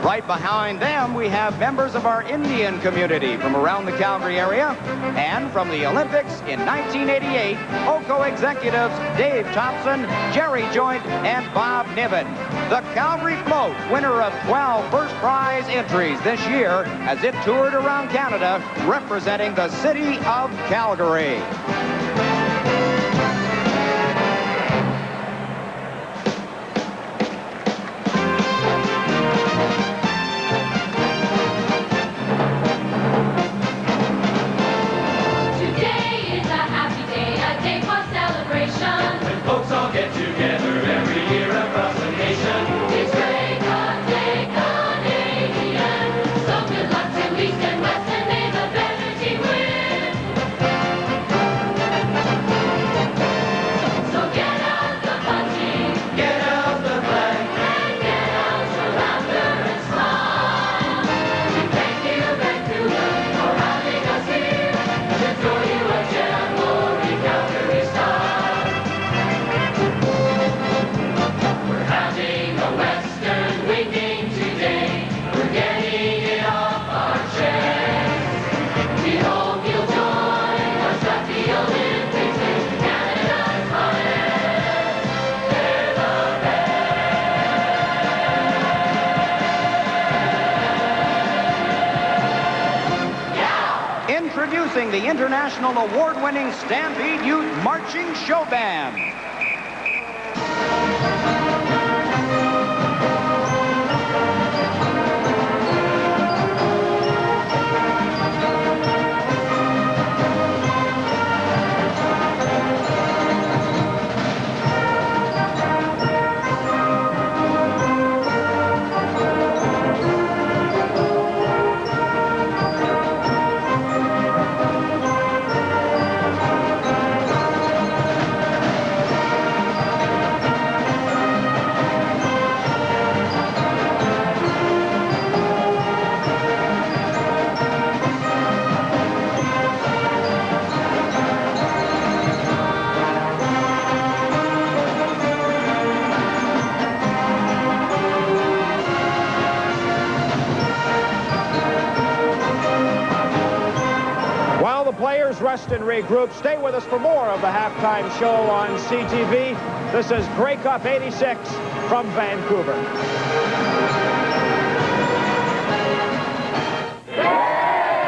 S21: Right behind them, we have members of our Indian community from around the Calgary area. And from the Olympics in 1988, OCO executives Dave Thompson, Jerry Joint, and Bob Niven. The Calgary Float, winner of 12 first prize entries this year as it toured around Canada, representing the city of Calgary. Introducing the international award-winning Stampede Youth Marching Show Band.
S10: Players rest and regroup. Stay with us for more of the halftime show on CTV. This is Grey Cup 86 from Vancouver.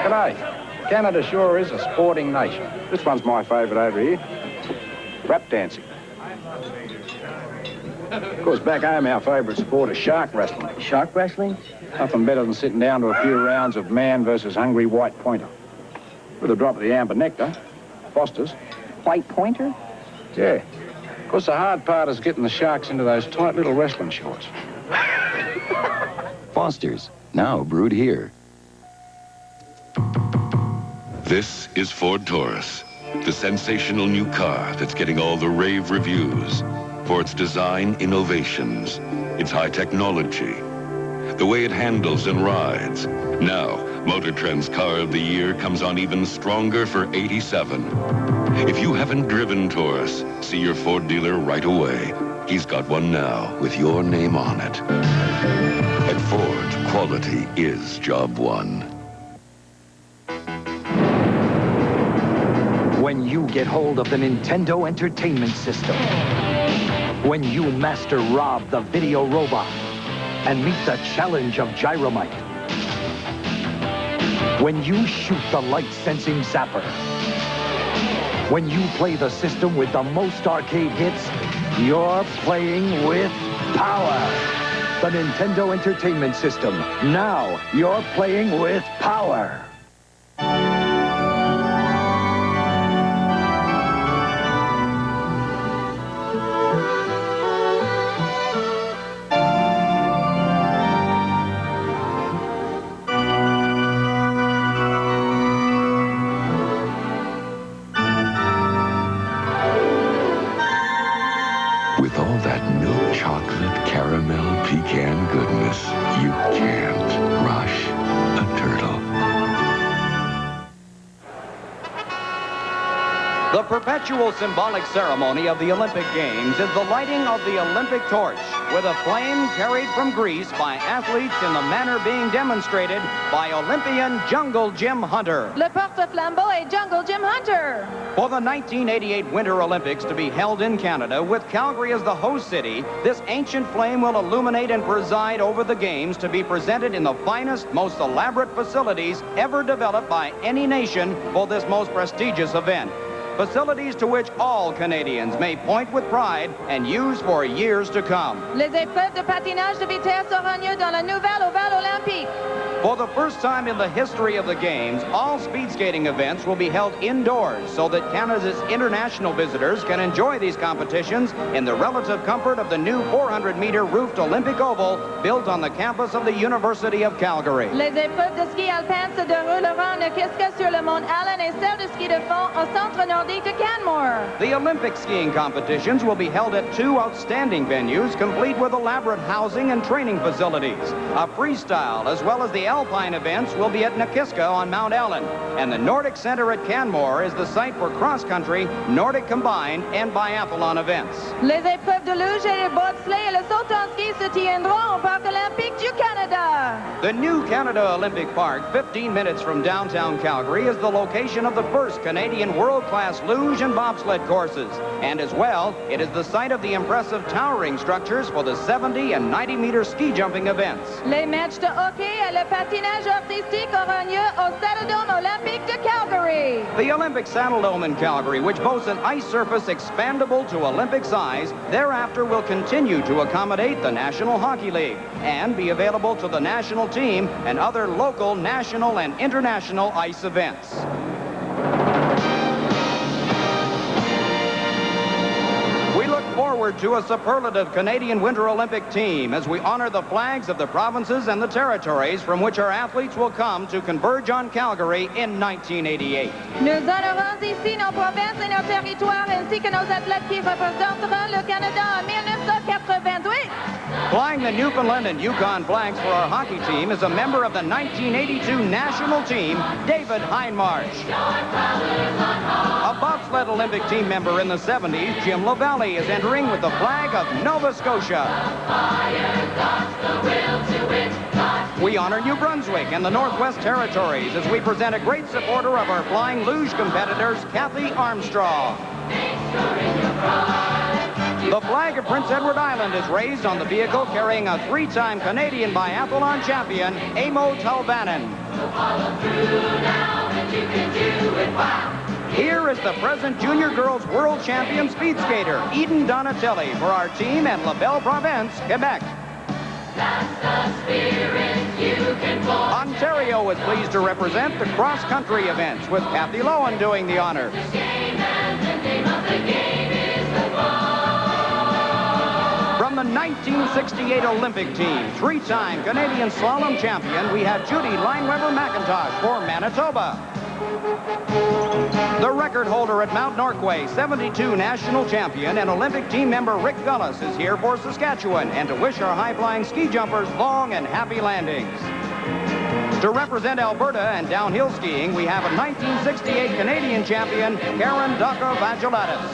S22: G'day. Canada sure is a sporting nation. This one's my favourite over here. Rap dancing. Of course, back home, our favourite sport is shark wrestling.
S13: Shark wrestling?
S22: Nothing better than sitting down to a few rounds of man versus hungry white pointer. With a drop of the amber nectar, Foster's.
S13: White pointer?
S22: Yeah. Of course, the hard part is getting the sharks into those tight little wrestling shorts.
S23: Foster's, now brewed here.
S14: This is Ford Taurus, the sensational new car that's getting all the rave reviews for its design innovations, its high technology, the way it handles and rides. Now, Motor Trend's Car of the Year comes on even stronger for 87. If you haven't driven Taurus, see your Ford dealer right away. He's got one now with your name on it. At Ford, quality is job one.
S24: When you get hold of the Nintendo Entertainment System, when you master Rob the video robot and meet the challenge of Gyromite, when you shoot the light-sensing zapper, when you play the system with the most arcade hits, you're playing with power. The Nintendo Entertainment System. Now you're playing with power.
S21: The perpetual symbolic ceremony of the Olympic Games is the lighting of the Olympic torch with a flame carried from Greece by athletes in the manner being demonstrated by Olympian Jungle Jim Hunter.
S19: Le porte-flambeau est Jungle Jim Hunter.
S21: For the 1988 Winter Olympics to be held in Canada with Calgary as the host city, this ancient flame will illuminate and preside over the games to be presented in the finest, most elaborate facilities ever developed by any nation for this most prestigious event. Facilities to which all Canadians may point with pride and use for years to come.
S19: Les épreuves de patinage de vitesse auront lieu dans la nouvelle ovale olympique.
S21: For the first time in the history of the Games, all speed skating events will be held indoors so that Canada's international visitors can enjoy these competitions in the relative comfort of the new 400-meter roofed Olympic Oval built on the campus of the University of Calgary.
S19: Les épreuves de ski alpin se dérouleront en Eskimos sur le mont Allen et celles de ski de fond au centre nordique de Canmore.
S21: The Olympic skiing competitions will be held at two outstanding venues complete with elaborate housing and training facilities. A freestyle as well as the alpine events will be at Nakiska on Mount Allen, and the Nordic Center at Canmore is the site for cross-country, Nordic combined, and biathlon events.
S19: Les épreuves de luge et le bobsleigh et le saut en ski se tiendront au Parc olympique du Canada.
S21: The new Canada Olympic Park, 15 minutes from downtown Calgary, is the location of the first Canadian world-class luge and bobsled courses. And as well, it is the site of the impressive towering structures for the 70 and 90-meter ski jumping events.
S19: Les matchs de hockey et le patinage artistique auront lieu au Saddledome olympique de Calgary.
S21: The Olympic Saddledome in Calgary, which boasts an ice surface expandable to Olympic size, thereafter will continue to accommodate the National Hockey League and be available to the national team and other local, national, and international ice events. We look forward to a superlative Canadian Winter Olympic team as we honor the flags of the provinces and the territories from which our athletes will come to converge on Calgary in 1988.
S19: Nous honorons ici nos provinces et nos territoires ainsi que nos athlètes qui représenteront le Canada en 1988.
S21: Flying the Newfoundland and Yukon flags for our hockey team is a member of the 1982 national team, David Hindmarsh. A bobsled Olympic team member in the 70s, Jim LaValle, is entering with the flag of Nova Scotia. We honor New Brunswick and the Northwest Territories as we present a great supporter of our flying luge competitors, Kathy Armstrong. The flag of Prince Edward Island is raised on the vehicle carrying a three-time Canadian biathlon champion, Amo Talvanen. Here is the present junior girls world champion speed skater, Eden Donatelli, for our team at La Belle Province, Quebec. Ontario is pleased to represent the cross-country events, with Kathy Lowen doing the honors. From the 1968 Olympic team, three-time Canadian slalom champion, we have Judy Lineweber McIntosh for Manitoba. The record holder at Mount Norquay, 72 national champion and Olympic team member Rick Gullis is here for Saskatchewan and to wish our high-flying ski jumpers long and happy landings. To represent Alberta and downhill skiing, we have a 1968 Canadian champion, Karen Daka-Vagelatis.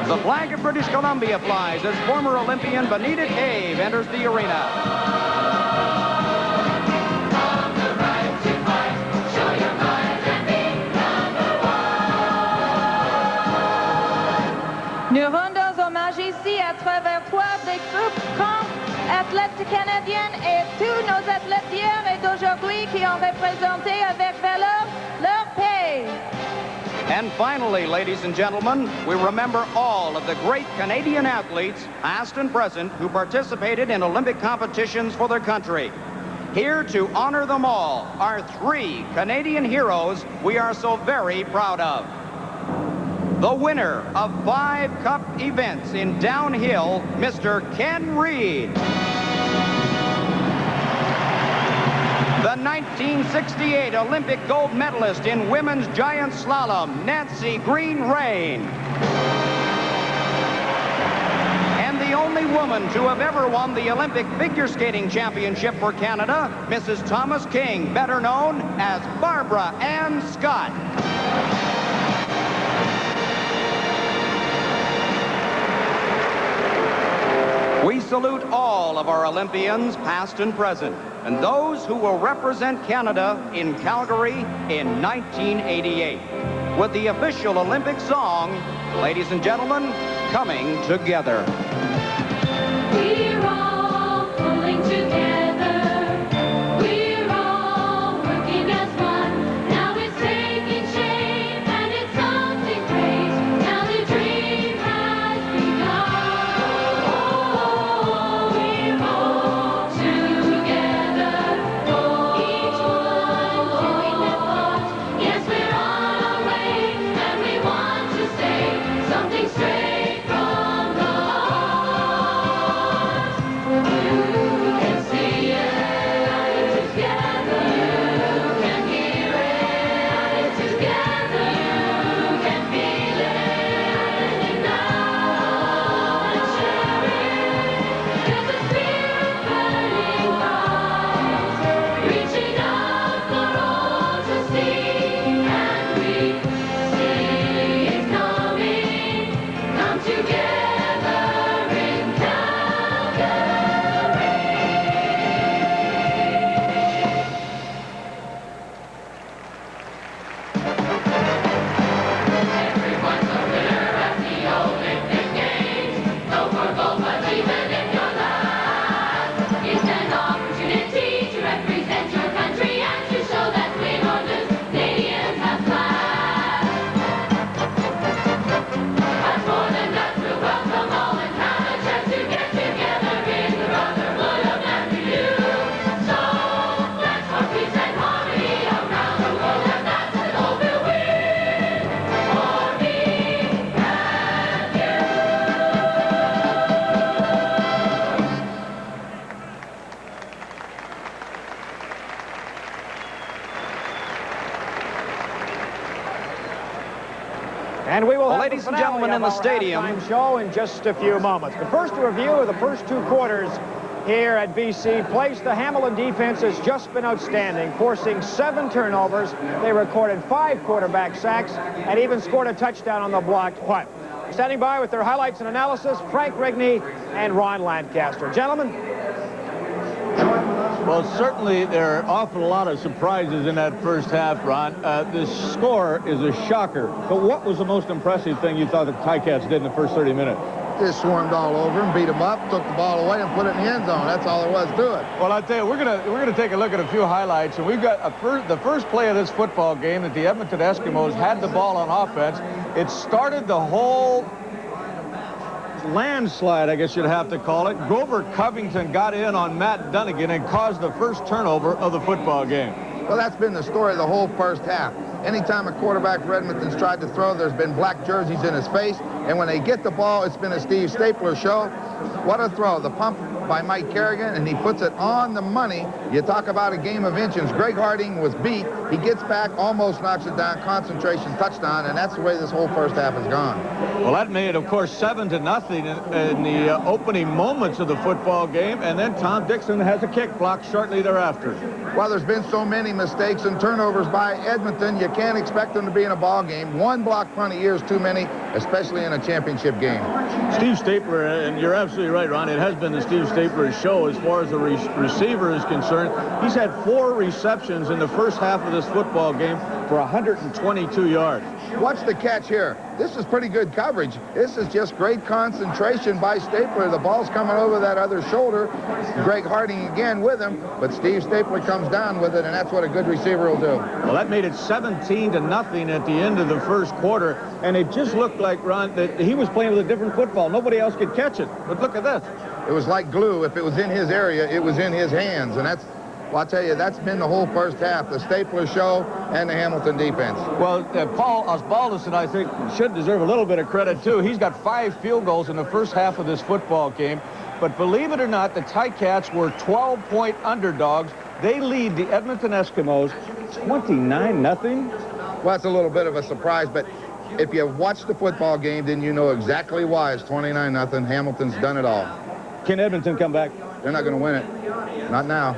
S21: The flag of British Columbia flies as former Olympian Benita Cave enters the arena.
S19: Nous rendons hommage ici à travers trois des groupes athlètes canadiennes et tous nos athlètes d'hier et d'aujourd'hui qui ont représenté avec valeur leur pays.
S21: And finally, ladies and gentlemen, we remember all of the great Canadian athletes, past and present, who participated in Olympic competitions for their country. Here to honor them all are three Canadian heroes we are so very proud of. The winner of 5 Cup events in downhill, Mr. Ken Reed. The 1968 Olympic gold medalist in women's giant slalom, Nancy Green Rain. And the only woman to have ever won the Olympic figure skating championship for Canada, Mrs. Thomas King, better known as Barbara Ann Scott. We salute all of our Olympians, past and present, and those who will represent Canada in Calgary in 1988. With the official Olympic song, ladies and gentlemen, Coming Together.
S2: We're all pulling together. We're all working as one. Now it's taking shape and it's something great. Now the dream has begun. We're all together. Each one doing their part. Yes, we're on our way and we want to say something straight from the heart. You can see it together. You can hear it together. You can feel it now and share it. There's a spirit burning bright, reaching out for all to see, and we see it coming. Come together in Calgary. Everyone's a winner at the Olympic Games. No more gold, but even if you're last, it's an opportunity to represent your country and to show that win or lose, Canadians have class. As more than that, we'll welcome all and have a chance to get together in the brotherhood of man for you. So let's for peace and harmony around the world, and that's the goal we'll win. For me and you.
S10: And we will have
S21: Ladies
S10: the
S21: and
S10: finale
S21: gentlemen
S10: of
S21: in the
S10: our
S21: stadium.
S10: halftime show in just a few moments. But first, a review of the first two quarters here at BC Place. The Hamilton defense has just been outstanding, forcing 7 turnovers. They recorded 5 quarterback sacks and even scored a touchdown on the blocked punt. Standing by with their highlights and analysis, Frank Rigney and Ron Lancaster. Gentlemen.
S5: Well, certainly there are awful lot of surprises in that first half, Ron. The score is a shocker. But what was the most impressive thing you thought the Ticats did in the first 30 minutes?
S1: Just swarmed all over him, beat him up, took the ball away, and put it in the end zone. That's all there was to it.
S5: Well, I tell you, we're gonna take a look at a few highlights, and we've got the first play of this football game that the Edmonton Eskimos had the ball on offense. It started the whole landslide, I guess you'd have to call it. Grover Covington got in on Matt Dunnigan and caused the first turnover of the football game.
S1: Well, that's been the story of the whole first half. Anytime a quarterback for Edmonton's tried to throw, there's been black jerseys in his face. And when they get the ball, it's been a Steve Stapler show. What a throw. The pump by Mike Kerrigan, and he puts it on the money. You talk about a game of inches. Greg Harding was beat. He gets back, almost knocks it down, concentration, touchdown, and that's the way this whole first half has gone.
S5: Well, that made it, of course, 7-0 in the opening moments of the football game, and then Tom Dixon has a kick block shortly thereafter.
S1: Well, there's been so many mistakes and turnovers by Edmonton, you can't expect them to be in a ball game. One block punt a year is too many, especially in a championship game.
S5: Steve Stapler, and you're absolutely right, Ron, it has been the Steve Stapler show as far as the receiver is concerned. He's had 4 receptions in the first half of this football game for 122 yards.
S1: Watch the catch here. This is pretty good coverage. This is just great concentration by Stapler. The ball's coming over that other shoulder. Greg Harding again with him, but Steve Stapler comes down with it, and that's what a good receiver will do.
S5: Well, that made it 17-0 at the end of the first quarter, and it just looked like, Ron, that he was playing with a different football. Nobody else could catch it. But look at this.
S1: It was like glue. If it was in his area, it was in his hands, and that's, well, I'll tell you, that's been the whole first half, the Stapler show and the Hamilton defense.
S5: Well, Paul Osbaldiston, I think, should deserve a little bit of credit, too. He's got 5 field goals in the first half of this football game. But believe it or not, the Ticats were 12-point underdogs. They lead the Edmonton Eskimos 29-0.
S1: Well, that's a little bit of a surprise, but if you watched the football game, then you know exactly why it's 29-0. Hamilton's done it all.
S5: Can Edmonton come back?
S1: They're not going to win it. Not now.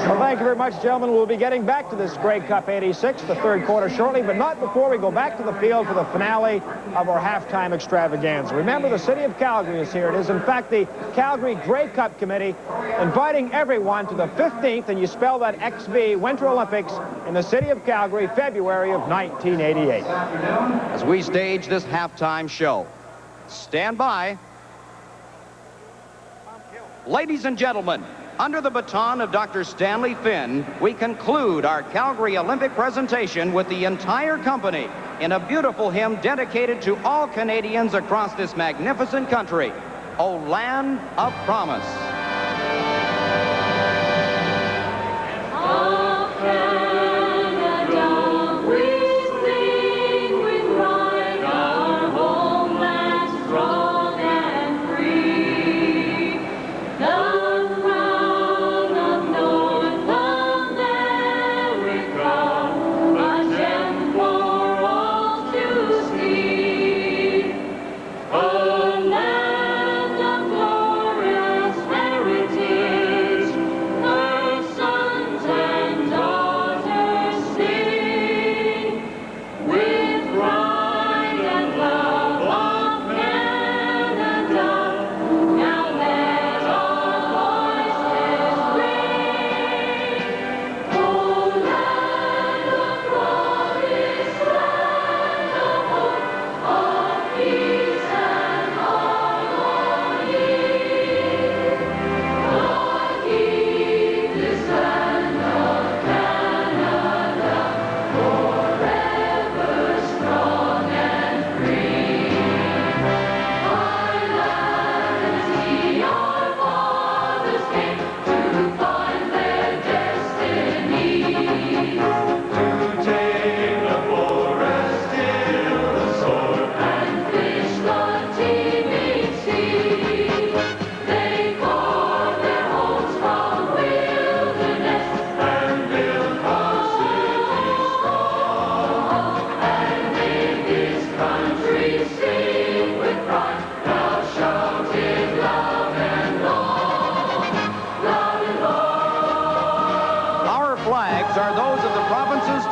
S10: Well, thank you very much, gentlemen. We'll be getting back to this Grey Cup 86, the third quarter shortly, but not before we go back to the field for the finale of our halftime extravaganza. Remember, the city of Calgary is here. It is, in fact, the Calgary Grey Cup Committee inviting everyone to the 15th, and you spell that XV, Winter Olympics in the city of Calgary, February of 1988.
S21: As we stage this halftime show, stand by. Ladies and gentlemen, under the baton of Dr. Stanley Finn, we conclude our Calgary Olympic presentation with the entire company in a beautiful hymn dedicated to all Canadians across this magnificent country, O Land of Promise.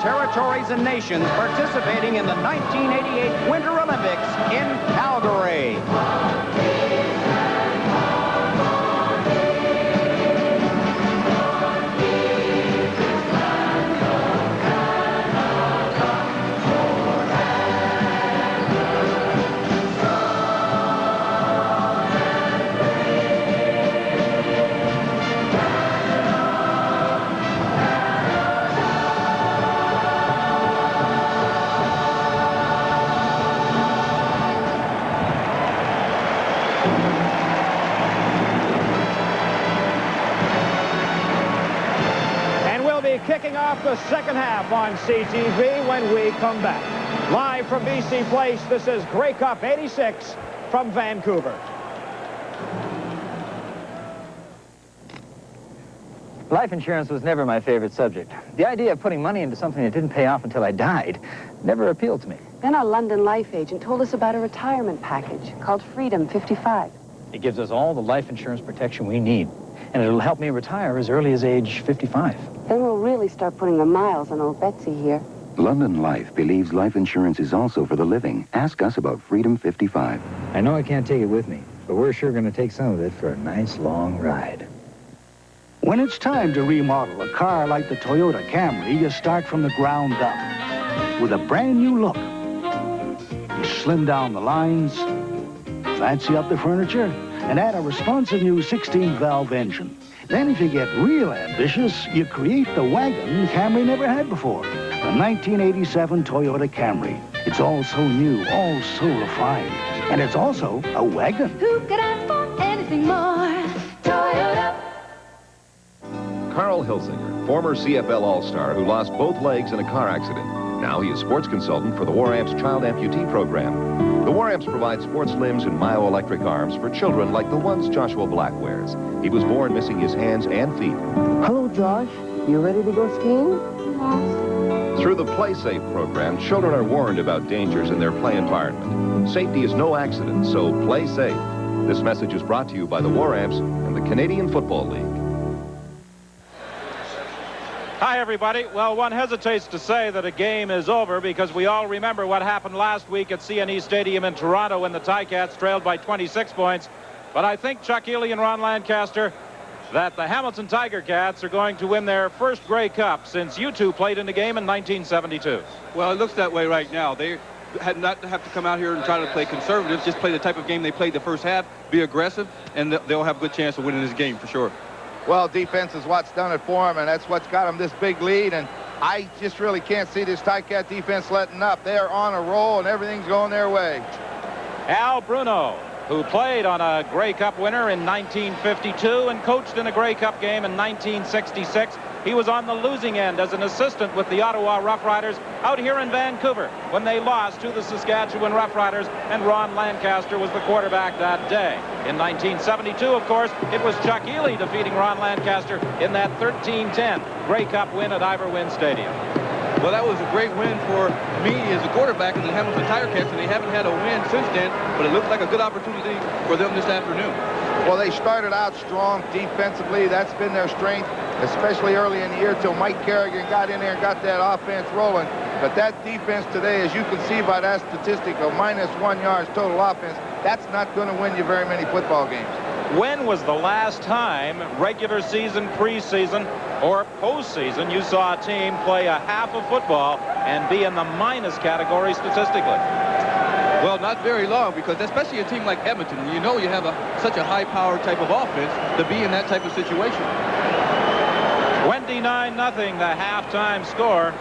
S21: Territories and nations participating in the 1988 Winter Olympics in Calgary.
S10: Kicking off the second half on CTV when we come back. Live from BC Place, this is Grey Cup 86 from Vancouver.
S3: Life insurance was never my favorite subject. The idea of putting money into something that didn't pay off until I died never appealed to me.
S7: Then our London life agent told us about a retirement package called Freedom 55.
S3: It gives us all the life insurance protection we need, and it'll help me retire as early as age 55.
S7: Then we'll really start putting the miles on old Betsy here.
S16: London Life believes life insurance is also for the living. Ask us about Freedom 55.
S3: I know I can't take it with me, but we're sure going to take some of it for a nice long ride.
S8: When it's time to remodel a car like the Toyota Camry, you start from the ground up with a brand new look. You slim down the lines, fancy up the furniture, and add a responsive new 16-valve engine. Then if you get real ambitious, you create the wagon Camry never had before. The 1987 Toyota Camry. It's all so new, all so refined. And it's also a wagon.
S2: Who could ask for anything more? Toyota.
S15: Carl Hilsinger, former CFL All-Star who lost both legs in a car accident. Now he is sports consultant for the War Amps Child Amputee Program. The War Amps provide sports limbs and myoelectric arms for children like the ones Joshua Black wears. He was born missing his hands and feet.
S7: Hello, Josh. You ready to go skiing? Yes.
S15: Through the Play Safe program, children are warned about dangers in their play environment. Safety is no accident, so play safe. This message is brought to you by the War Amps and the Canadian Football League.
S4: Hi, everybody. Well, one hesitates to say that a game is over because we all remember what happened last week at CNE Stadium in Toronto when the Ticats trailed by 26 points. But I think, Chuck Ely and Ron Lancaster, that the Hamilton Tiger Cats are going to win their first Grey Cup since you two played in the game in 1972.
S6: Well, it looks that way right now. They had not to have to come out here and try to play conservative, just play the type of game they played the first half, be aggressive, and they'll have a good chance of winning this game for sure.
S1: Well, defense is what's done it for them, and that's what's got them this big lead, and I just really can't see this Ticat defense letting up. They are on a roll, and everything's going their way.
S4: Al Bruno, who played on a Grey Cup winner in 1952 and coached in a Grey Cup game in 1966. He was on the losing end as an assistant with the Ottawa Roughriders out here in Vancouver when they lost to the Saskatchewan Roughriders, and Ron Lancaster was the quarterback that day. In 1972, of course, it was Chuck Ely defeating Ron Lancaster in that 13-10 Grey Cup win at Ivor Wynne Stadium.
S6: Well, that was a great win for me as a quarterback in the Hamilton Tiger Cats, and they haven't had a win since then, but it looks like a good opportunity for them this afternoon.
S1: Well, they started out strong defensively. That's been their strength, especially early in the year till Mike Kerrigan got in there and got that offense rolling. But that defense today, as you can see by that statistic of -1 yards total offense, that's not going to win you very many football games.
S4: When was the last time, regular season, preseason, or postseason, you saw a team play a half of football and be in the minus category statistically?
S6: Well, not very long, because especially a team like Edmonton, you know you have such a high-powered type of offense to be in that type of situation.
S4: 29-0, the halftime score.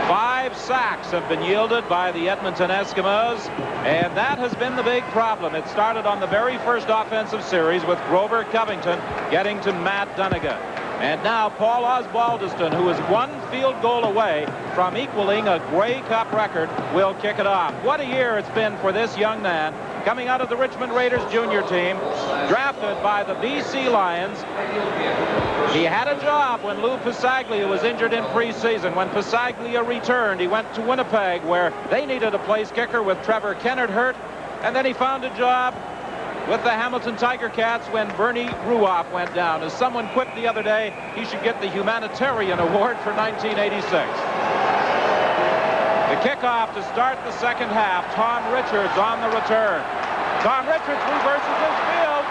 S4: 5 sacks have been yielded by the Edmonton Eskimos, and that has been the big problem. It started on the very first offensive series with Grover Covington getting to Matt Dunnigan. And now Paul Osbaldiston, who is 1 field goal away from equaling a Grey Cup record, will kick it off. What a year it's been for this young man, coming out of the Richmond Raiders junior team, drafted by the BC Lions. He had a job when Lou Pisaglia was injured in preseason. When Pisaglia returned, he went to Winnipeg, where they needed a place kicker with Trevor Kennard hurt, and then he found a job with the Hamilton Tiger Cats when Bernie Ruoff went down. As someone quipped the other day, he should get the Humanitarian Award for 1986. The kickoff to start the second half. Tom Richards on the return. Tom Richards reverses his field.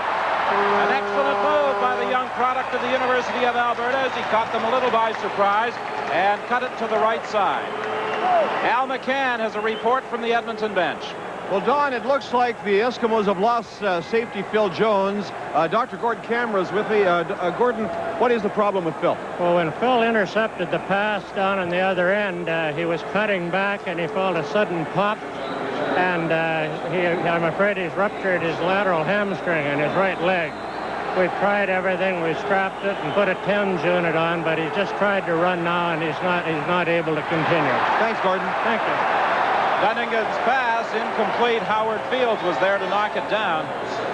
S4: An excellent move by the young product of the University of Alberta as he caught them a little by surprise and cut it to the right side. Al McCann has a report from the Edmonton bench.
S10: Well, Don, it looks like the Eskimos have lost safety Phil Jones. Dr. Gordon Camera's with me. Gordon, what is the problem with Phil?
S11: Well, when Phil intercepted the pass down on the other end, he was cutting back and he felt a sudden pop. And I'm afraid he's ruptured his lateral hamstring in his right leg. We've tried everything. We strapped it and put a TENS unit on, but he's just tried to run now, and he's not able to continue.
S10: Thanks, Gordon.
S11: Thank you.
S4: Dunnigan's pass incomplete. Howard Fields was there to knock it down.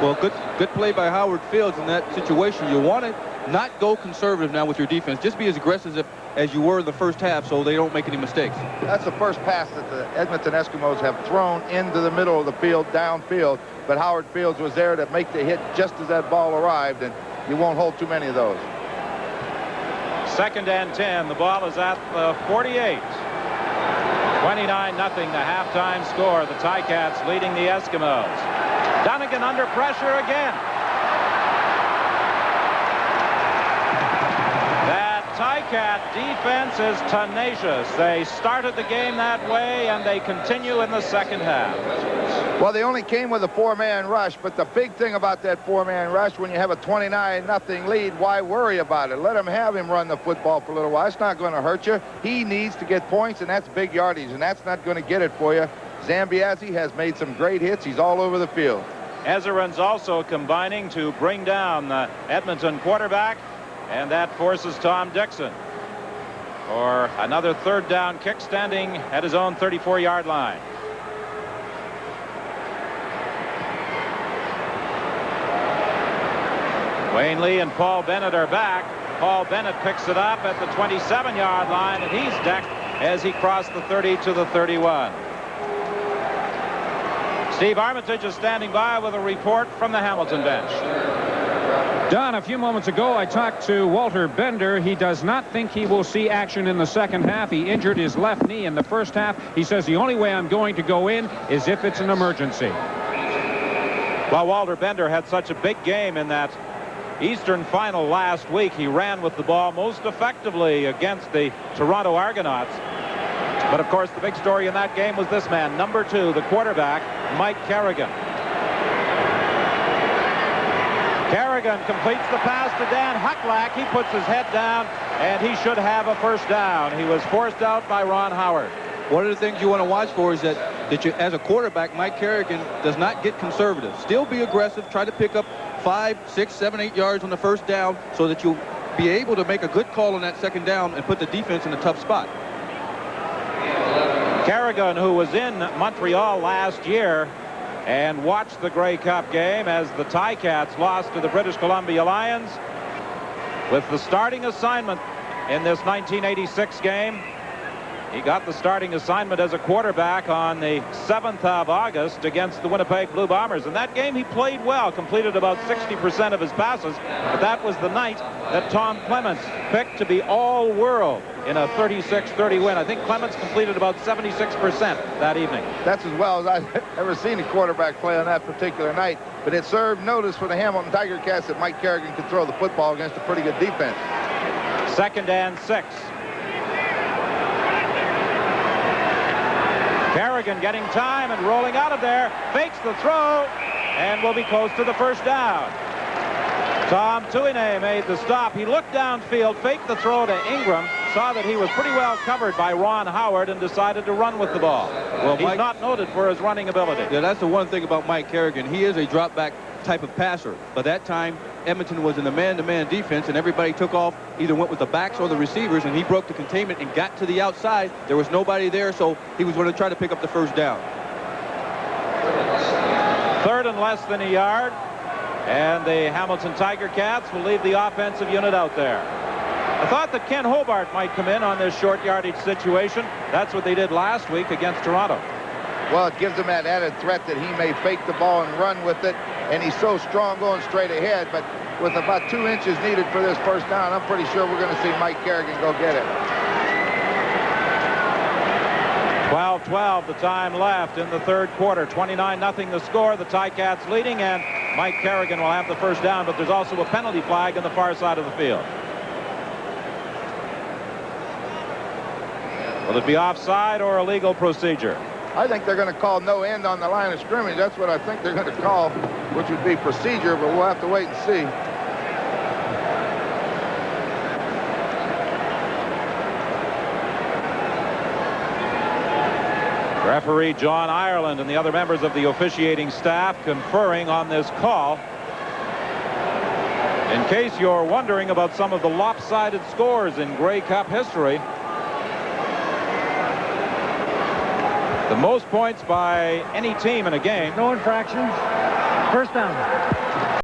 S6: Well, good play by Howard Fields in that situation. You want to not go conservative now with your defense. Just be as aggressive as you were in the first half so they don't make any mistakes.
S1: That's the first pass that the Edmonton Eskimos have thrown into the middle of the field, downfield. But Howard Fields was there to make the hit just as that ball arrived, and you won't hold too many of those.
S4: 2nd and 10. The ball is at the 48. 29-0, the halftime score. The Ticats leading the Eskimos. Dunnigan under pressure again. That Ticat defense is tenacious. They started the game that way, and they continue in the second half.
S1: Well, they only came with a 4-man rush, but the big thing about that 4-man rush, when you have a 29-0 lead, why worry about it? Let him have him run the football for a little while. It's not going to hurt you. He needs to get points, and that's big yardage, and that's not going to get it for you. Zambiazzi has made some great hits. He's all over the field.
S4: Ezerin's also combining to bring down the Edmonton quarterback, and that forces Tom Dixon for another 3rd down kick, standing at his own 34-yard line. Wayne Lee and Paul Bennett are back. Paul Bennett picks it up at the 27-yard line, and he's decked as he crossed the 30 to the 31. Steve Armitage is standing by with a report from the Hamilton bench.
S9: Don, a few moments ago, I talked to Walter Bender. He does not think he will see action in the second half. He injured his left knee in the first half. He says the only way I'm going to go in is if it's an emergency.
S4: Well, Walter Bender had such a big game in that Eastern final last week. He ran with the ball most effectively against the Toronto Argonauts. But, of course, the big story in that game was this man, number 2, the quarterback, Mike Kerrigan. Kerrigan completes the pass to Dan Hucklack. He puts his head down, and he should have a first down. He was forced out by Ron Howard.
S6: One of the things you want to watch for is that you, as a quarterback, Mike Kerrigan does not get conservative. Still be aggressive. Try to pick up 5, 6, 7, 8 yards on the first down so that you'll be able to make a good call on that second down and put the defense in a tough spot.
S4: Kerrigan, who was in Montreal last year and watched the Grey Cup game as the Ticats lost to the British Columbia Lions, with the starting assignment in this 1986 game. He got the starting assignment as a quarterback on the 7th of August against the Winnipeg Blue Bombers. In that game, he played well, completed about 60% of his passes, but that was the night that Tom Clements picked to be all-world in a 36-30 win. I think Clements completed about 76% that evening.
S1: That's as well as I've ever seen a quarterback play on that particular night, but it served notice for the Hamilton Tiger Cats that Mike Kerrigan could throw the football against a pretty good defense.
S4: 2nd and 6. Kerrigan getting time and rolling out of there, fakes the throw, and will be close to the first down. Tom Tuine made the stop. He looked downfield, faked the throw to Ingram, saw that he was pretty well covered by Ron Howard, and decided to run with the ball. Well, he's not noted for his running ability.
S6: Yeah, that's the one thing about Mike Kerrigan. He is a drop-back type of passer. By that time, Edmonton was in the man-to-man defense, and everybody took off, either went with the backs or the receivers, and he broke the containment and got to the outside. There was nobody there, so he was going to try to pick up the first down.
S4: 3rd and less than a yard, and the Hamilton Tiger Cats will leave the offensive unit out there. I thought that Ken Hobart might come in on this short yardage situation. That's what they did last week against Toronto.
S1: Well, it gives him that added threat that he may fake the ball and run with it, and he's so strong going straight ahead, but with about 2 inches needed for this first down, I'm pretty sure we're going to see Mike Kerrigan go get it.
S4: 12-12 the time left in the 3rd quarter. 29-0 the score. The Ticats leading, and Mike Kerrigan will have the first down, but there's also a penalty flag on the far side of the field. Will it be offside or a legal procedure?
S1: I think they're going to call no end on the line of scrimmage. That's what I think they're going to call, which would be procedure, but we'll have to wait and see.
S4: Referee John Ireland and the other members of the officiating staff conferring on this call. In case you're wondering about some of the lopsided scores in Grey Cup history, the most points by any team in a game.
S11: No infractions. First down.